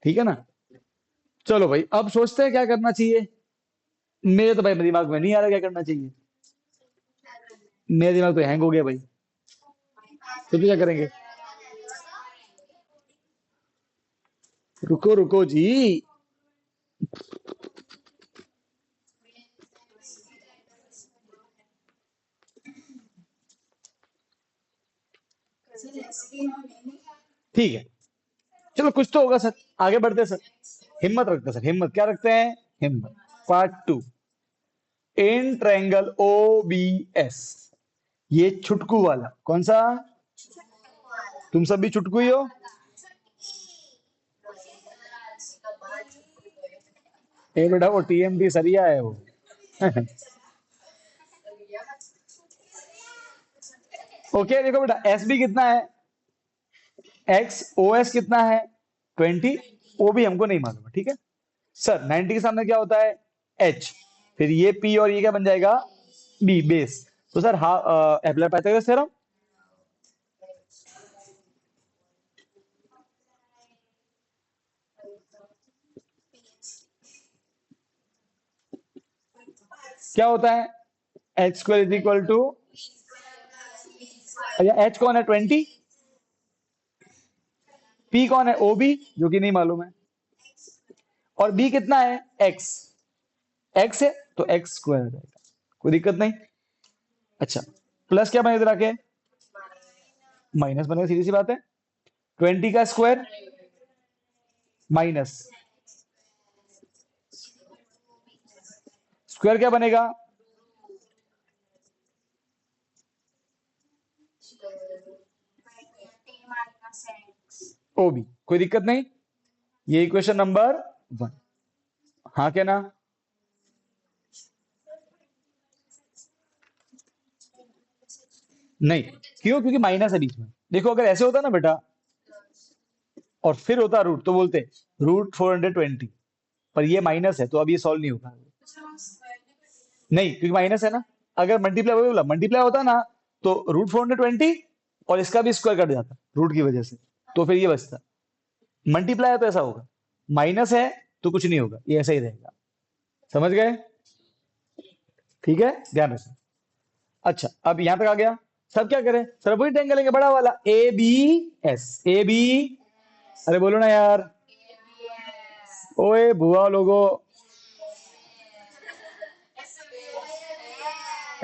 ठीक है ना। चलो भाई अब सोचते हैं क्या करना चाहिए। मेरे तो भाई दिमाग में नहीं आ रहा क्या करना चाहिए, मेरा दिमाग तो हैंग हो गया भाई। तो क्या करेंगे? रुको रुको जी, ठीक है, चलो कुछ तो होगा सर, आगे बढ़ते हैं सर, हिम्मत रखते हैं सर, हिम्मत क्या रखते हैं, हिम्मत। Part 2, in triangle O B S, ये छुटकू वाला कौन सा? तुम सब भी छुटकू ही हो, ए बेटा वो टीएमटी सरिया है वो। ओके देखो बेटा एस बी कितना है, एक्स ओ एस कितना है 20, वो भी हमको नहीं मालूम है, ठीक है। सर 90 के सामने क्या होता है एच, फिर ये पी और ये क्या बन जाएगा बी बेस। तो सर हा अप्लाई पाइथागोरस थ्योरम। क्या होता है H square is equal to, H कौन है 20, पी कौन है ओ बी जो कि नहीं मालूम है, और बी कितना है एक्स, एक्स है तो एक्स स्क्वायर हो जाएगा, कोई दिक्कत नहीं। अच्छा प्लस क्या बनेगा इधर आके, माइनस बनेगा, सीधी सी बात है। 20 का स्क्वायर माइनस स्क्वायर क्या बनेगा, ओ बी, कोई दिक्कत नहीं। ये इक्वेशन नंबर 1, हाँ क्या ना। नहीं क्यों, क्योंकि माइनस है बीच में। देखो अगर ऐसे होता ना बेटा और फिर होता रूट तो बोलते रूट 420, पर ये माइनस है तो अब ये सॉल्व नहीं होगा। नहीं क्योंकि माइनस है ना, अगर मल्टीप्लाई बोला मल्टीप्लाई होता ना तो रूट 420 और इसका भी स्क्वायर कट जाता रूट की वजह से, तो फिर ये बचता। मल्टीप्लाई है तो ऐसा होगा, माइनस है तो कुछ नहीं होगा, ये ऐसा ही रहेगा। समझ गए, ठीक है ध्यान रखना। अच्छा अब यहां तक आ गया, सब क्या करें सर वही ट्रायंगल लेंगे बड़ा वाला A B S, A B, अरे बोलो ना यार, ओए बुआ लोगो,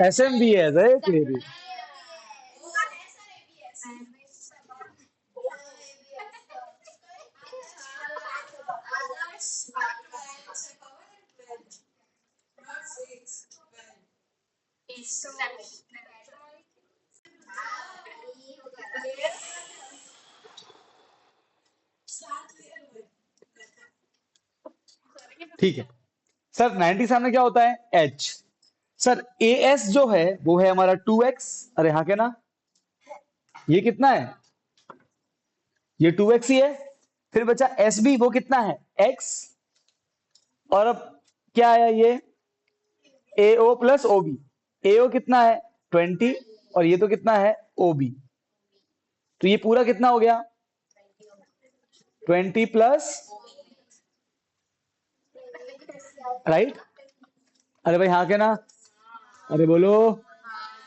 एस एम बी एस है तेरी। ठीक है सर 90 सामने क्या होता है एच, सर ए एस जो है वो है हमारा 2x, अरे हाँ क्या ना, ये कितना है ये 2x ही है, फिर बचा एस बी वो कितना है x, और अब क्या आया ये ए ओ प्लस ओ बी, ए ओ कितना है 20 और ये तो कितना है ओ बी, तो ये पूरा कितना हो गया 20 प्लस, राइट, अरे भाई हाँ क्या ना, अरे बोलो,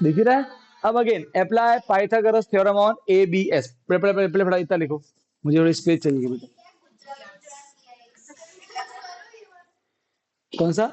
दिख ही रहा है। अब again apply Pythagoras theorem on A B S, पहले पहले पहले पहले इतना लिखो, मुझे थोड़ी स्पेस चाहिए बेटा। कौन सा,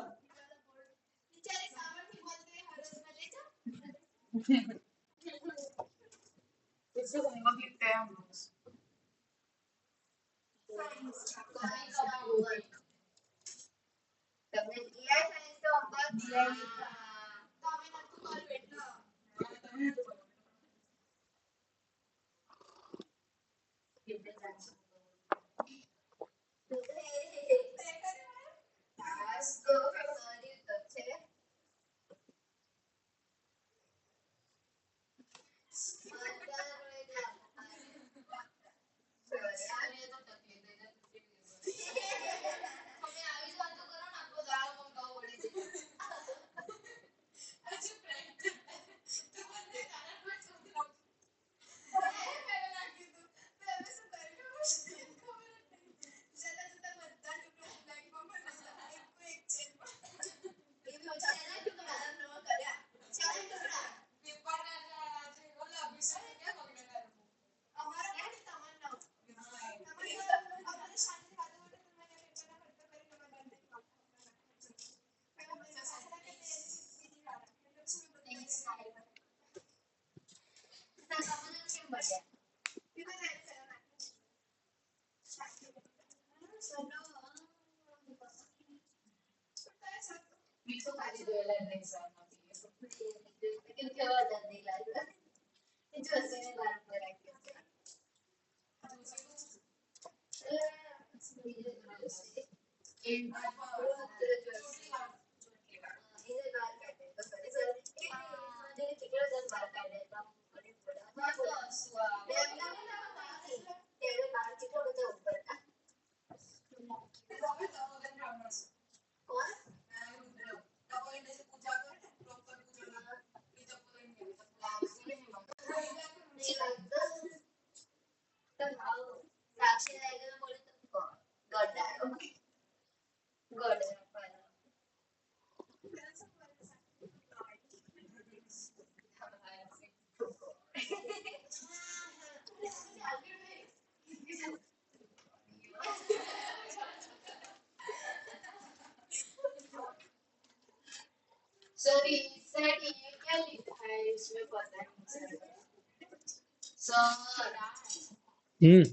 हम्म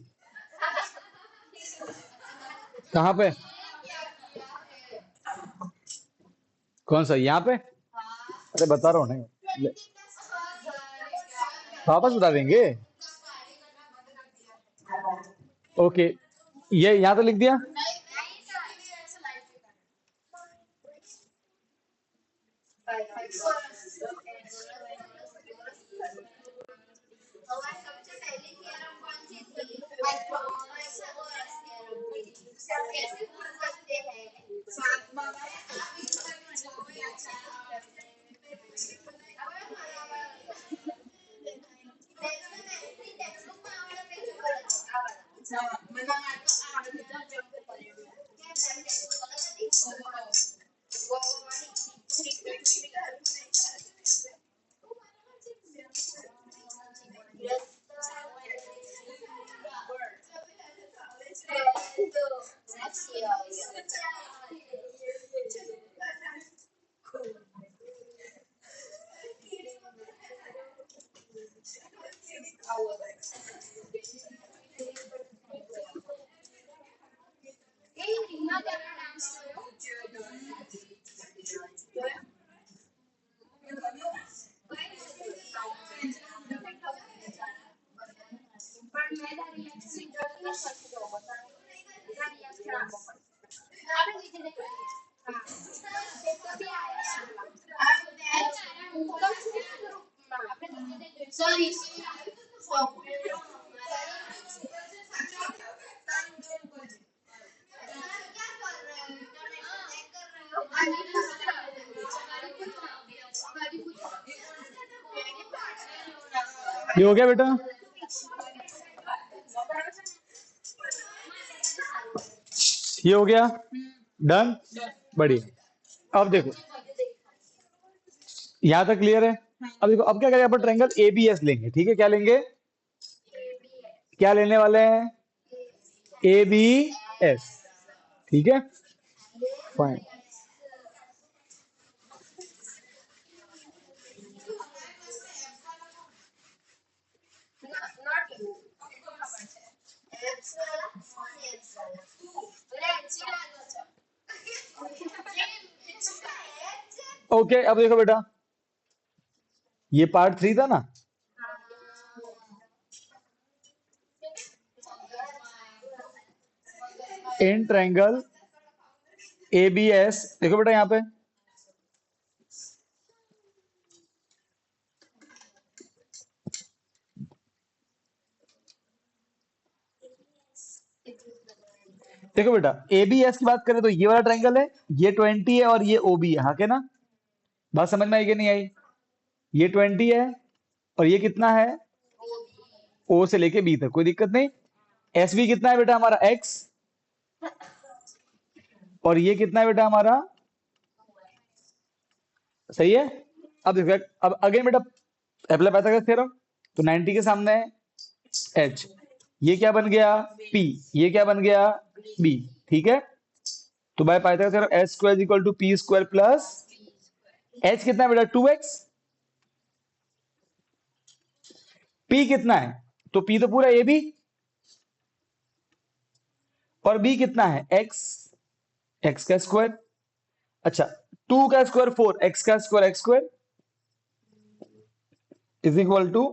कहाँ पे? कौन सा, यहाँ पे? अरे बता रहा हूँ नहीं। वापस बता देंगे। ओके, ये यहाँ तो लिख दिया। ये हो गया बेटा, ये हो गया डन। बढ़िया। अब देखो यहां तक क्लियर है। अब देखो, अब क्या करेंगे, अपन ट्रायंगल एबीएस लेंगे। ठीक है, क्या लेंगे? क्या लेने वाले हैं? A B S. ठीक है, फाइन। ओके, अब देखो बेटा, ये पार्ट 3 था ना। इन ट्रायंगल एबीएस, देखो बेटा यहाँ पे, देखो बेटा एबीएस की बात करें तो ये वाला ट्रायंगल है, ये 20 है और ये ओबी है, हाँ के ना? बात समझ में आई कि नहीं आई? ये 20 है और ये कितना है? ओ से लेके बी तक, कोई दिक्कत नहीं। एस बी कितना है बेटा हमारा? एक्स। और ये कितना है बेटा हमारा? सही है। अब देखो, अब अगेन बेटा अप्लाई पाइथागोरस थ्योरम। तो 90 के सामने है एच, ये क्या बन गया? पी। ये क्या बन गया? बी। ठीक है, तो by Pythagoras theorem H square equal to P square plus H कितना है बेटा? 2x। पी कितना है? तो पी तो पूरा ए बी, और बी कितना है? एक्स। एक्स का स्क्वायर। अच्छा, 2 का स्क्वायर 4, एक्स का square X square is equal to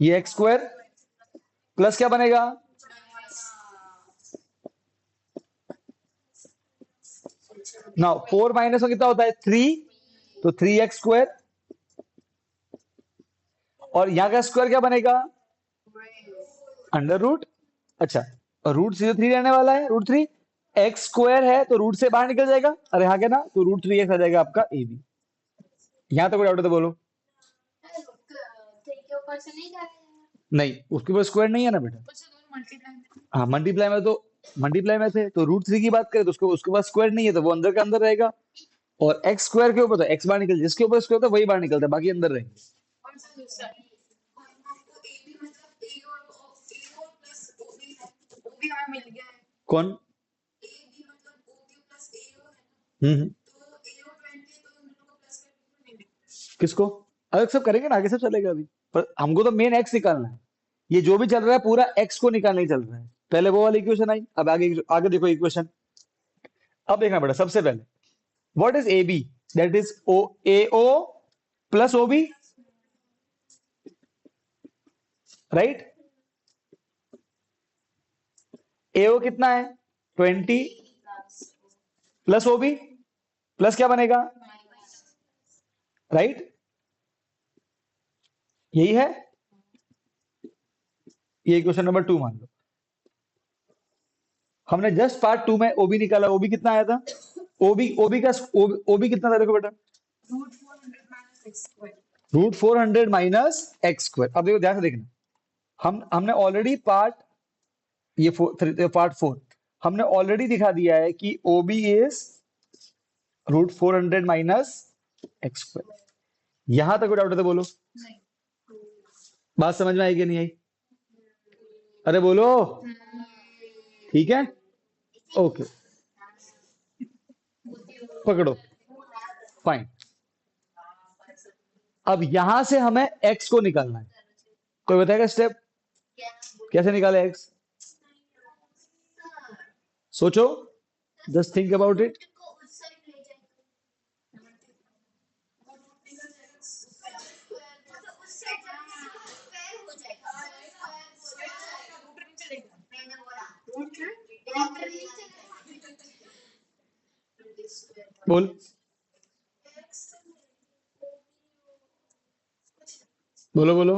ये एक्स स्क्वायर प्लस क्या बनेगा? ना 4 माइनस में कितना होता है? 3। तो 3x स्क्वायर, और यहां का स्क्वायर क्या बनेगा? Under root. अच्छा, और रूट से 3 रहने वाला है, रूट 3। एक्स स्क्वायर है तो रूट से बाहर निकल जाएगा, अरे हाँ के ना? तो रूट 3x आ जाएगा आपका ए बी। यहां तक कोई डाउट है तो बोलो। नहीं, उसके ऊपर स्क्वायर नहीं है ना बेटा। हाँ, मल्टीप्लाई में तो, मल्टीप्लाई में थे तो रूट 3 की बात करें तो उसको उसके पास स्क्वायर नहीं है, तो वो अंदर का अंदर रहेगा। और एक्स स्क्वायर के ऊपर तो एक्स बाहर निकल, जिसके ऊपर स्क्वायर होता है वही बाहर निकलता है, बाकी अंदर रहेंगे। कौन? हम्म। किसको? अलग सब करेंगे ना, आगे सब चलेगा अभी। पर हमको तो मेन एक्स निकालना है। ये जो भी चल रहा है पूरा एक्स को निकालने ही चल रहा है। पहले वो वाली इक्वेशन आई, अब आगे आगे देखो इक्वेशन। अब देखना बेटा, सबसे पहले what is A B? That is O, A O plus O B, right. A O कितना है? 20 प्लस ओ बी, प्लस क्या बनेगा? राइट, यही है। ये इक्वेशन नंबर 2 मान लो। हमने जस्ट पार्ट 2 में ओबी निकाला, ओबी कितना आया था? ओबी का ओबी कितना था देखो बेटा? √400 माइनस एक्स स्क्वायर। अब देखो ध्यान से देखना, हमने ऑलरेडी पार्ट 4 हमने ऑलरेडी दिखा दिया है कि ओबी इज √400 माइनस एक्स स्क्वायर। यहां तक कोई डाउट है तो बोलो। बात समझ में आई कि नहीं आई? अरे बोलो। ठीक है, ओके, पकड़ो, फाइन। अब यहां से हमें एक्स को निकालना है। कोई बताएगा स्टेप कैसे निकाले एक्स? सोचो, जस्ट थिंक अबाउट इट। बोल, बोलो बोलो।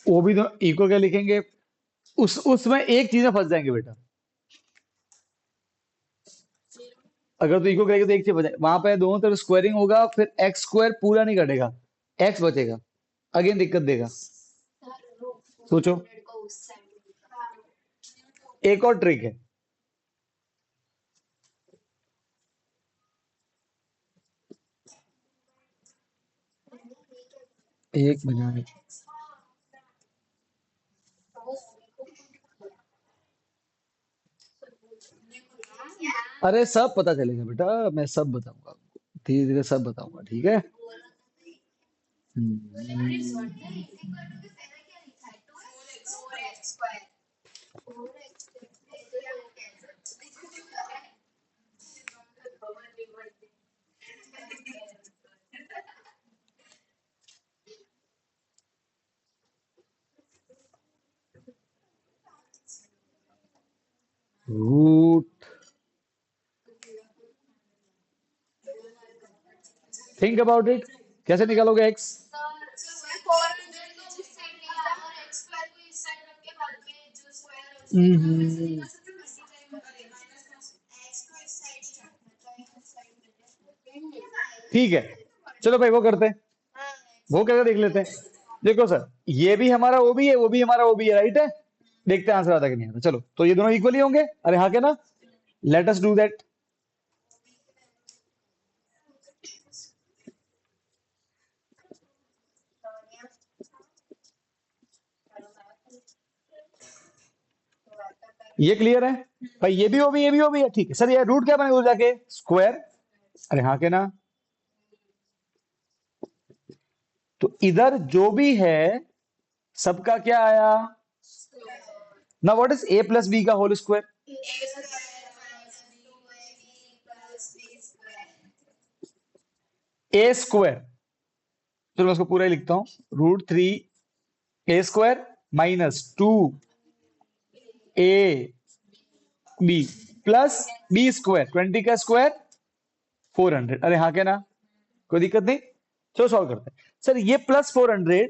वो भी तो इक्वल क्या लिखेंगे? उसमें एक चीज में फंस जाएंगे बेटा। अगर तो इक्वल करेंगे तो एक चीज बचे, वहां पे दोनों तरफ स्क्वायरिंग होगा, फिर एक्स स्क्वायर पूरा नहीं कटेगा, एक्स बचेगा, अगेन दिक्कत देगा। सोचो, एक और ट्रिक है। एक मिनट, अरे सब पता चलेगा बेटा, मैं सब बताऊंगा आपको, धीरे धीरे सब बताऊंगा, ठीक है। हम्म। रूट, थिंक अबाउट इट, कैसे निकालोगे एक्स? ठीक है, चलो भाई वो करते हैं, वो कैसे देख लेते हैं। देखो सर, ये भी हमारा ओ भी है, वो भी हमारा ओ भी है, राइट है। देखते हैं आंसर आता कि नहीं आता। चलो, तो ये दोनों इक्वली होंगे, अरे हाँ के ना? Let us do that. ये क्लियर है भाई? ये भी ओ भी, ये भी ओ भी है, ठीक है सर। ये रूट क्या बनेगा जाके? स्क्वायर, अरे हाँ के ना? तो इधर जो भी है सबका क्या आया? ना what is A plus B का होल स्क्वायर? ए स्क्वायर, चलो मैं उसको पूरा ही लिखता हूं। √3 a² minus 2ab plus b² 20 का स्क्वायर 400। अरे हाँ क्या ना? कोई दिक्कत नहीं। चलो सॉल्व करते हैं। सर ये +400,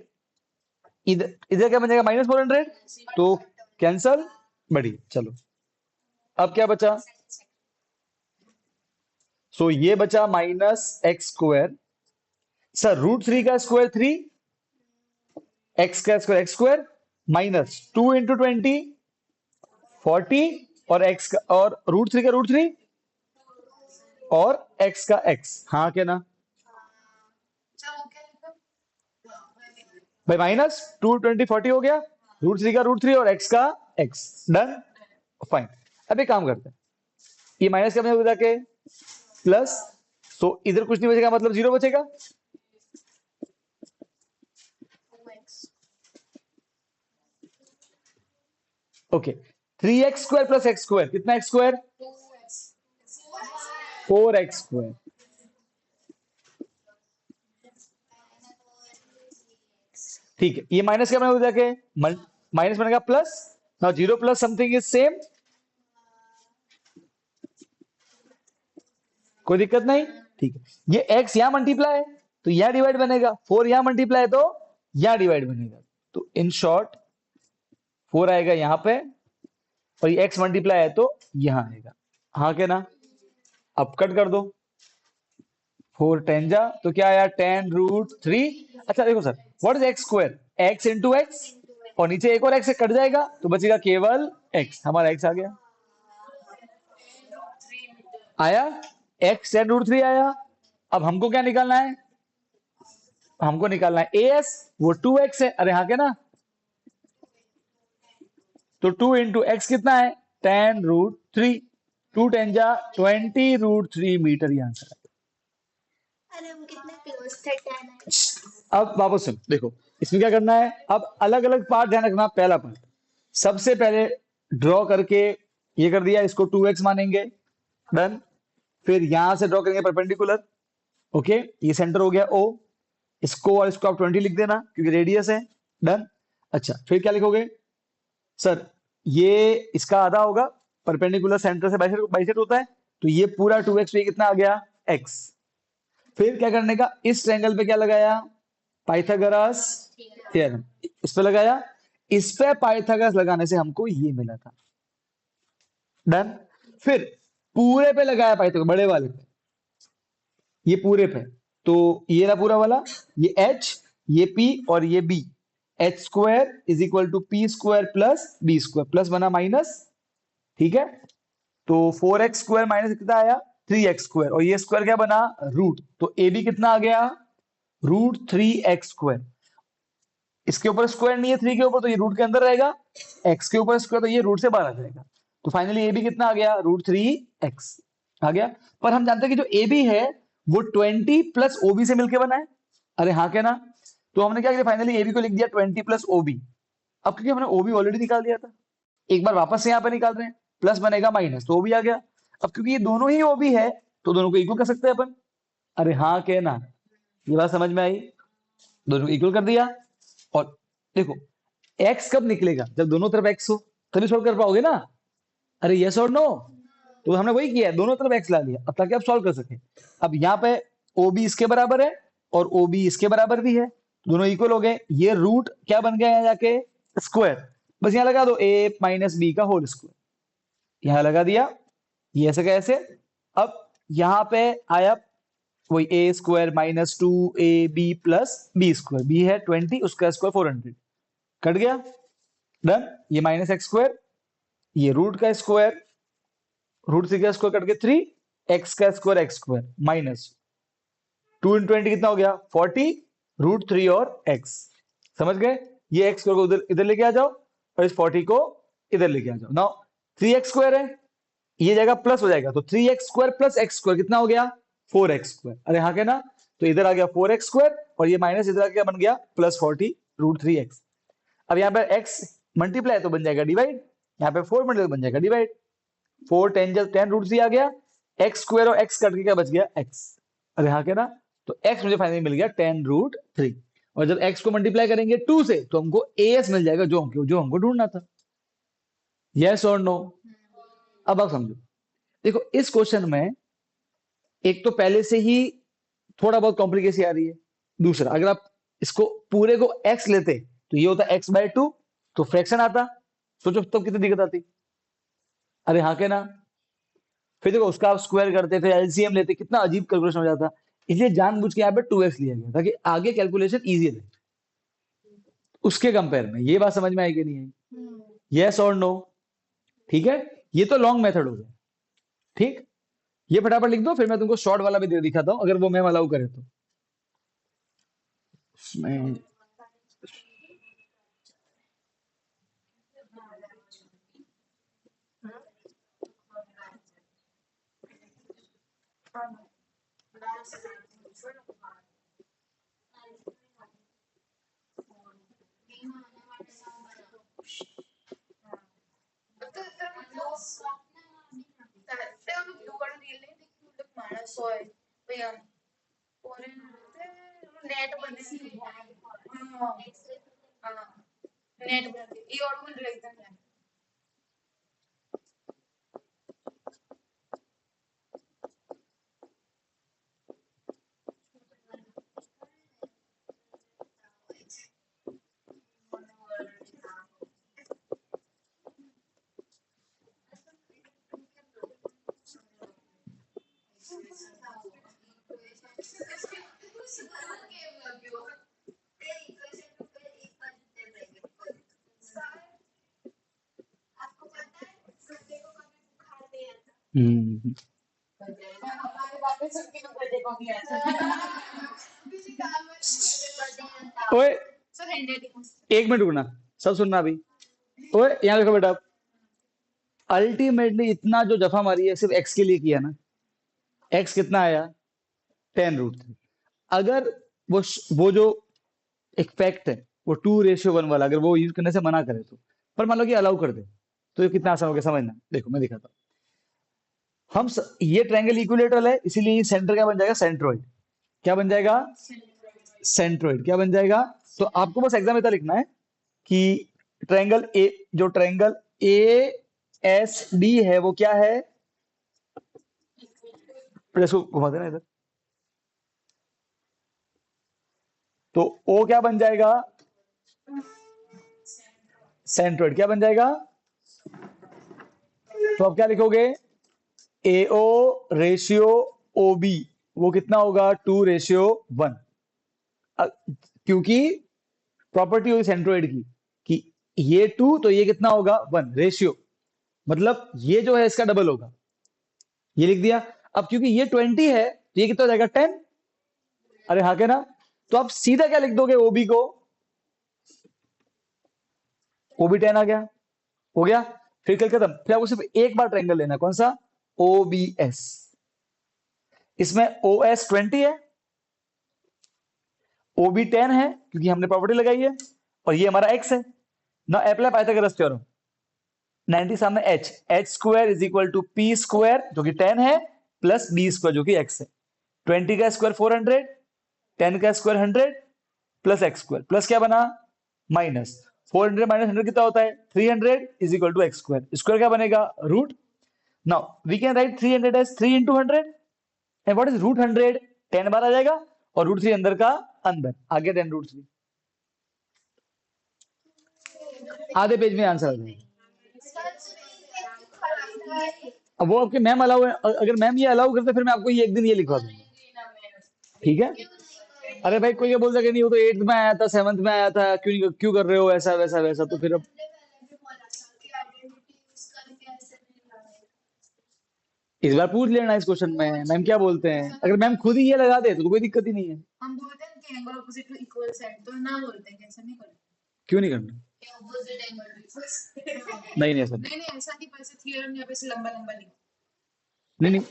इधर इधर क्या बनेगा? -400, तो कैंसल, बढ़िया। चलो, अब क्या बचा? सो ये बचा -x²। सर √3 का स्क्वायर 3, एक्स का स्क्वायर x² माइनस 2 × 20 40, और एक्स का और √3 का √3 और एक्स का x, हाँ क्या ना? भाई -2 20 40 हो गया, √3 का √3 और x का x। Done, fine. अब एक काम करते हैं, ये माइनस करने में जाके प्लस, तो इधर कुछ नहीं बचेगा, मतलब 0 बचेगा। ओके, 3x² प्लस x², कितना x²? 4x²। ठीक है, ये माइनस क्या बनेगा जाके, माइनस बनेगा plus. Now 0 plus something is same, कोई दिक्कत नहीं। ठीक है, ये x यहां मल्टीप्लाई है तो यहां डिवाइड बनेगा, 4 यहां मल्टीप्लाई है तो यहां डिवाइड बनेगा। तो इन शॉर्ट 4 आएगा यहां पे, और ये x मल्टीप्लाई है तो यहां आएगा। हाँ के ना? अब कट कर दो, 4 10 जा तो क्या आया, 10√3। अच्छा देखो sir, what is x²? x into x, और नीचे एक और x से कट जाएगा तो बचेगा केवल x। हमारा x आ गया, आया x 10√3 आया। अब हमको क्या निकालना है? हमको निकालना है as, वो 2x है। अरे हाँ के ना? तो 2 इंटू एक्स कितना है, 10√3। 2 10 जा 20√3 मीटर, ये आंसर है। अरे हम कितने क्लोज थे, 10x। अब वापस सुन, देखो इसमें क्या करना है, अब अलग अलग पार्ट ध्यान रखना। पहला पार्ट सबसे पहले ड्रॉ करके ये कर दिया, इसको 2x मानेंगे। डन, फिर यहां से ड्रॉ करेंगे परपेंडिकुलर। ओके, ये सेंटर हो गया O, इसको और इसको आप 20 लिख देना क्योंकि रेडियस है। डन। अच्छा, फिर क्या लिखोगे सर, ये इसका आधा होगा, परपेंडिकुलर सेंटर से बाइसेक्ट होता है, तो ये पूरा 2x पे कितना आ गया, x। फिर क्या करने का, इस ट्रायंगल पे क्या लगाया, पाइथागोरस थ्योरम, इस पे लगाया। इस पे पाइथागोरस लगाने से हमको ये मिला था। डन। फिर पूरे पे लगाया पाइथागोरस, बड़े वाले पे, ये पूरे पे। तो ये रहा पूरा वाला, ये h, ये p और ये b। h² is equal to p² plus b², plus बना माइनस। ठीक है, तो 4x² माइनस कितना आया, 3x², और ये स्क्वायर क्या बना, रूट। तो ए बी कितना आ गया, √3x²। इसके ऊपर स्क्वायर नहीं है 3 के ऊपर, तो ये रूट के अंदर रहेगा। x के ऊपर स्क्वायर तो ये रूट से बाहर आ जाएगा। तो फाइनली ए बी कितना आ गया, √3x आ गया। पर हम जानते हैं कि जो ए बी है वो 20 प्लस ओबी से मिलकर बना है। अरे हाँ क्या ना? तो हमने क्या किया, फाइनली ए बी को लिख दिया 20 प्लस ओबी। अब क्योंकि हमने ओबी ऑलरेडी निकाल दिया था, एक बार वापस से यहाँ पे निकाल रहे हैं, प्लस बनेगा माइनस, तो ओबी आ गया। अब क्योंकि ये दोनों ही ओबी है तो दोनों को इक्वल कर सकते हैं अपन। अरे हाँ क्या ना? ये बात समझ में आई? दोनों को इक्वल कर दिया। और देखो x कब निकलेगा, जब दोनों तरफ x हो, तभी सॉल्व कर पाओगे ना। अरे यस और नो? तो हमने वही किया है, दोनों तरफ x ला लिया अब ताकि आप सॉल्व कर सके। अब यहाँ पे OB इसके बराबर है और OB इसके बराबर भी है, दोनों इक्वल हो गए। ये रूट क्या बन गया यहाँ जाके, स्क्वायर। बस यहाँ लगा दो a माइनस बी का होल स्क्वायर, यहाँ लगा दिया, ये ऐसे कैसे। अब यहाँ पे आया वही a² minus 2ab plus b², b है 20, उसका स्क्वायर 400, कट गया। डन, ये -x², ये रूट का स्क्वायर, √3 का स्क्वायर कट के 3, x का स्क्वायर x² माइनस 2 × 20 कितना हो गया 40, √3 और x। समझ गए? ये x को उधर इधर लेके आ जाओ और इस 40 को इधर लेके आ जाओ। नाउ 3x² है, ये जगह प्लस हो जाएगा, तो 3x² प्लस x² कितना हो गया 4x²। अरे हाँ क्या ना? तो इधर आ गया 4x² और ये माइनस इधर आ गया, बन गया +40 √3x। अब यहाँ पे x मल्टीप्लाई तो बन जाएगा डिवाइड, यहाँ पे 4 मल्टीप्लाई बन जाएगा डिवाइड। 4 10 जब 10√3 आ गया, x² और x कट के क्या बच गया x। अरे हाँ क्या ना? तो x मुझे फाइनली मिल गया 10√3, और जब x को मल्टीप्लाई करेंगे 2 से तो हमको as मिल जाएगा, जो हमको ढूंढना था। यस और नो? अब आप समझो, देखो इस क्वेश्चन में एक तो पहले से ही थोड़ा बहुत कॉम्प्लिकेशन आ रही है। दूसरा, अगर आप इसको पूरे को x लेते तो ये होता x/2, तो फ्रैक्शन आता, सोचो तब कितनी दिक्कत आती। अरे हाँ क्या ना? फिर देखो उसका आप स्क्वायर करते थे, एलसीएम लेते, कितना अजीब कैलकुलेशन हो जाता। इसलिए जानबूझ के यहाँ पे 2x लिया गया ताकि आगे कैलकुलेशन इजी रहे। उसके कंपेयर में ये बात समझ में आई कि नहीं आई? यस और नो? ठीक है, ये तो लॉन्ग मेथड हो गया। ठीक, ये फटाफट लिख दो, फिर मैं तुमको शॉर्ट वाला भी दिखाता हूं अगर वो मैम अलाउ करे तो। इसमें हम्म। ओए एक मिनट रुकना, सब सुनना अभी। ओए यहाँ देखो बेटा, अल्टीमेटली इतना जो जफा मारी है सिर्फ एक्स के लिए किया ना। एक्स कितना आया? 10√3। अगर वो जो एक फैक्ट है, वो 2:1 वाला, अगर वो यूज करने से मना करे तो, पर मान लो कि अलाउ कर दे, तो ये कितना आसान हो गया समझना। देखो मैं दिखाता हूँ। ये ट्रायंगल इक्विलेटरल है, इसीलिए सेंटर क्या बन जाएगा? सेंट्रोइड। क्या बन जाएगा? सेंट्रोइड। क्या बन जाएगा? तो आपको बस एग्जाम में इतना लिखना है कि ट्रायंगल ए, जो ट्रायंगल ए एस डी है वो क्या है? इसको घुमा देना इधर। तो ओ क्या बन जाएगा? सेंट्रोइड। क्या बन जाएगा? तो अब क्या लिखोगे? एओ रेशियो ओ बी, वो कितना होगा? 2:1। क्योंकि प्रॉपर्टी होगी सेंट्रोइड की कि ये 2 तो ये कितना होगा? 1 रेशियो, मतलब ये जो है इसका डबल होगा। ये लिख दिया। अब क्योंकि ये 20 है तो ये कितना हो जाएगा? 10। अरे हाँ के ना? तो आप सीधा क्या लिख दोगे? ओबी को, ओबी 10 आ गया, हो गया। फिर कल खत्म। फिर आपको सिर्फ एक बार ट्रायंगल लेना है, कौन सा? ओबीएस। इसमें ओएस 20 है, ओबी 10 है क्योंकि हमने प्रॉपर्टी लगाई है, और ये हमारा एक्स है ना। Apply Pythagoras theorem. 90 सामने H, H square is equal to P square जो कि 10 है, प्लस बी स्क्वायर जो कि एक्स है। 20 का स्क्वायर 400, 10 का square 100, plus x square, plus क्या बना? माइनस 400 माइनस 100 कितना होता है? 300 is equal to X square. Square क्या बनेगा? Root. Now we can write 300 as 3 into 100। And what is root 100? 10 बार आ जाएगा, और रूट 3 अंदर का अंदर आ गया 10√3। आधे पेज में आंसर आ जाएगा। अब वो आपके मैम अलाउ है, अगर मैम ये अलाउ करते फिर मैं आपको ये एक दिन ये लिखवा दूंगा, ठीक है? अरे भाई कोई ये बोल सके नहीं वो तो 8th में आया था, 7th में आया था, क्यों कर रहे हो ऐसा वैसा वैसा, तो फिर अब इस बार पूछ लेना इस क्वेश्चन में मैम क्या बोलते हैं। अगर मैम खुद ही ये लगा दे तो कोई दिक्कत ही नहीं है। क्यों नहीं करना? नहीं नहीं ऐसा नहीं नहीं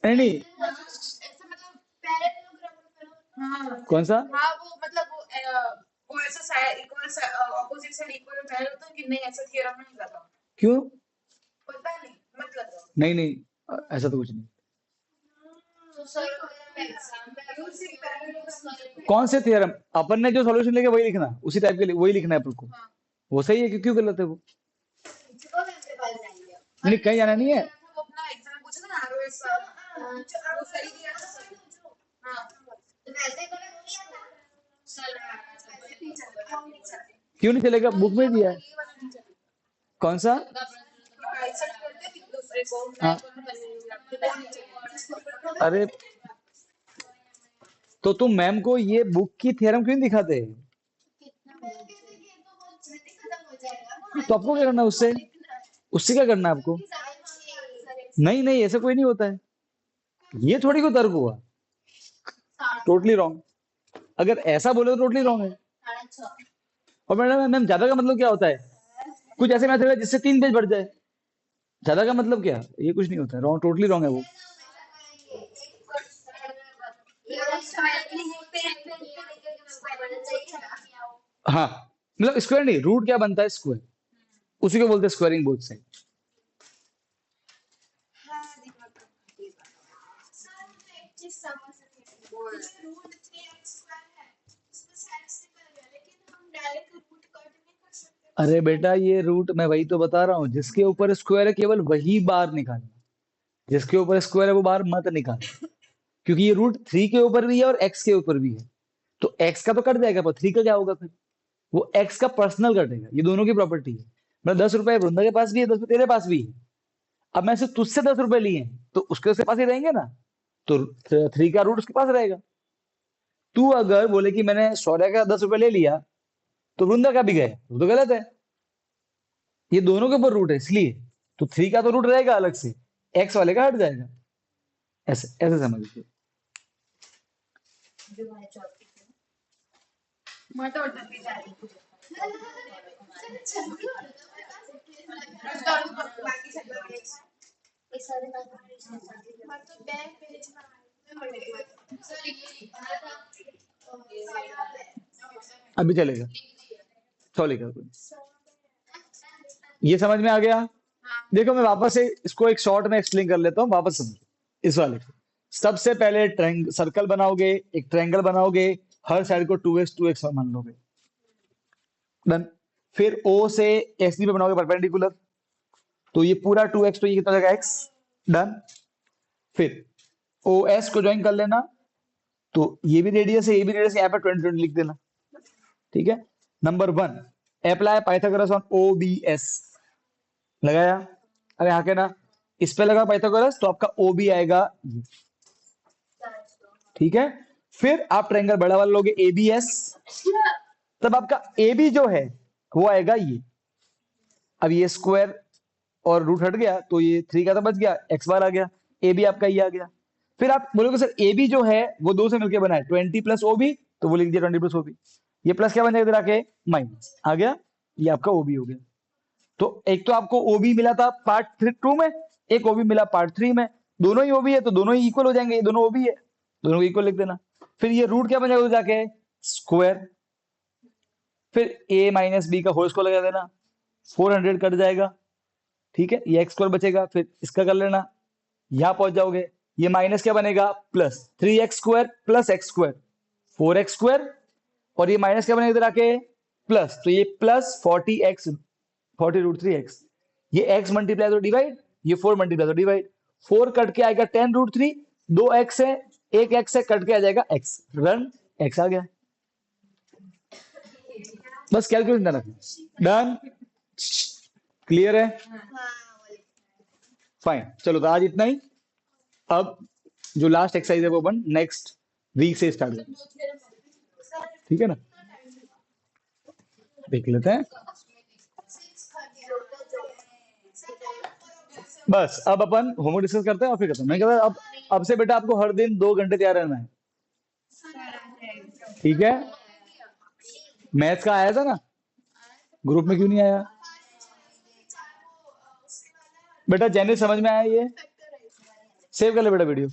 नहीं नहीं। कौन सा? क्यों? नहीं नहीं, ऐसा तो कुछ नहीं। कौन से थ्योरम? अपन ने जो सॉल्यूशन लेके वही लिखना, उसी टाइप के वही लिखना है अपन को। वो सही है कि क्यों गलत है वो? नहीं कहीं जाना नहीं है। क्यों नहीं चलेगा? बुक में दिया है। कौन सा? हाँ। अरे तो तुम मैम को ये बुक की थ्योरम क्यों नहीं दिखाते? तो आपको क्या करना है उससे? उससे क्या करना है आपको? नहीं नहीं ऐसा कोई नहीं होता है। ये थोड़ी को तर्क हुआ। Totally wrong. अगर ऐसा बोले तो टोटली रॉन्ग है। और मैडम मैम ज्यादा का मतलब क्या होता है? कुछ ऐसे मैथड है जिससे 3 पेज बढ़ जाए। ज्यादा का मतलब क्या? ये कुछ नहीं होता है। रॉन्ग, टोटली रॉन्ग है वो। हाँ मतलब स्क्वायर नहीं, रूट क्या बनता है, स्क्वायर, उसी को बोलते हैं स्क्वायरिंग बोथ साइड। अरे बेटा ये रूट मैं वही तो बता रहा हूँ, जिसके ऊपर स्क्वायर है केवल वही बार निकालना, जिसके ऊपर स्क्वायर है वो बार मत निकालना, क्योंकि ये रूट 3 के ऊपर भी है और x के ऊपर भी है, तो x का तो कट जाएगा पर 3 का क्या होगा फिर, वो x का पर्सनल कटेगा, ये दोनों की प्रॉपर्टी है। मतलब 10 रुपए वृंदा के पास भी है, 10 रुपए तेरे पास भी है। अब मैं सिर्फ तुझसे 10 रुपए लिए हैं तो उसके पास ही रहेंगे ना, तो 3 का रूट उसके पास रहेगा। तू अगर बोले कि मैंने शौर्य का 10 रुपए ले लिया तो वृंदा का भी गया, वो तो गलत है, ये दोनों के ऊपर रूट है इसलिए, तो 3 का तो रूट रहेगा अलग से, एक्स वाले का हट जाएगा, ऐसे ऐसे समझ लीजिए। अभी चलेगा, चलेगा, ये समझ में आ गया। देखो मैं वापस से इसको एक शॉर्ट में एक्सप्लेन कर लेता हूँ, वापस समझो इस वाले को। सबसे पहले ट्रायंगल सर्कल बनाओगे, एक ट्रायंगल बनाओगे, हर साइड को 2x मान लोगे, डन। फिर O से SD पे बनाओगे परपेंडिकुलर, तो ये पूरा 2x, तो ये कितना जाएगा x, डन। फिर OS को ज्वाइन कर लेना, तो ये भी रेडियस है, ये भी रेडियस, यहाँ पे 20 लिख देना, ठीक है। Number 1, apply Pythagoras on OBS, लगाया, अरे हाँ के ना, इस पे लगा पाइथागोरस तो आपका OB आएगा ये, ठीक है। फिर आप ट्रायंगल बड़ा वाला लोगे ABS, तब आपका AB जो है वो आएगा ये, अब ये स्क्वायर और रूट हट गया तो ये 3 का तो बच गया, x बार आ गया, AB आपका ये आ गया। फिर आप बोलोगे सर AB जो है वो 2 से मिलकर बना है 20 प्लस OB, तो वो लिख दिया 20 प्लस OB, ये प्लस क्या बन जाएगा इधर आके, माइनस आ गया, ये आपका OB हो गया। तो एक तो आपको OB मिला था पार्ट 2 में, एक OB मिला पार्ट 3 में, दोनों ही OB है तो दोनों ही इक्वल हो जाएंगे, ये दोनों OB है, दोनों को इक्वल लिख देना। फिर ये रूट क्या बन जाएगा जाके, स्क्वायर, फिर a माइनस बी का होल स्क्वायर लगा देना, 400 कट जाएगा, ठीक है, ये एक्स स्क्वायर बचेगा, फिर इसका कर लेना, यहां पहुंच जाओगे, ये माइनस क्या बनेगा, plus 3x² plus x², 4x², और ये माइनस क्या बनेगा इधर आके, प्लस, तो ये प्लस 40x, 40√3x, ये x मल्टीप्लाई तो डिवाइड, ये 4 मल्टीप्लाई तो डिवाइड, 4 कट के आएगा 10√3, 2x है, एक x है, कट के आ जाएगा x, रन, x आ गया, बस कैलकुलेशन रखना, डन, क्लियर है, फाइन। चलो तो आज इतना ही, अब जो लास्ट एक्सरसाइज है वो अपन नेक्स्ट वीक से स्टार्ट करेंगे, ठीक है ना, देख लेते हैं। बस अब अपन होमवर्क डिस्कस करते हैं और फिर खत्म। मैं कहता अब से बेटा आपको हर दिन 2 घंटे तैयार रहना है, ठीक है। मैथ्स का आया था ना ग्रुप में, क्यों नहीं आया बेटा, जैने समझ में आया ये सेव कर ले बेटा वीडियो,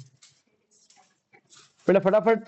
बेटा फटाफट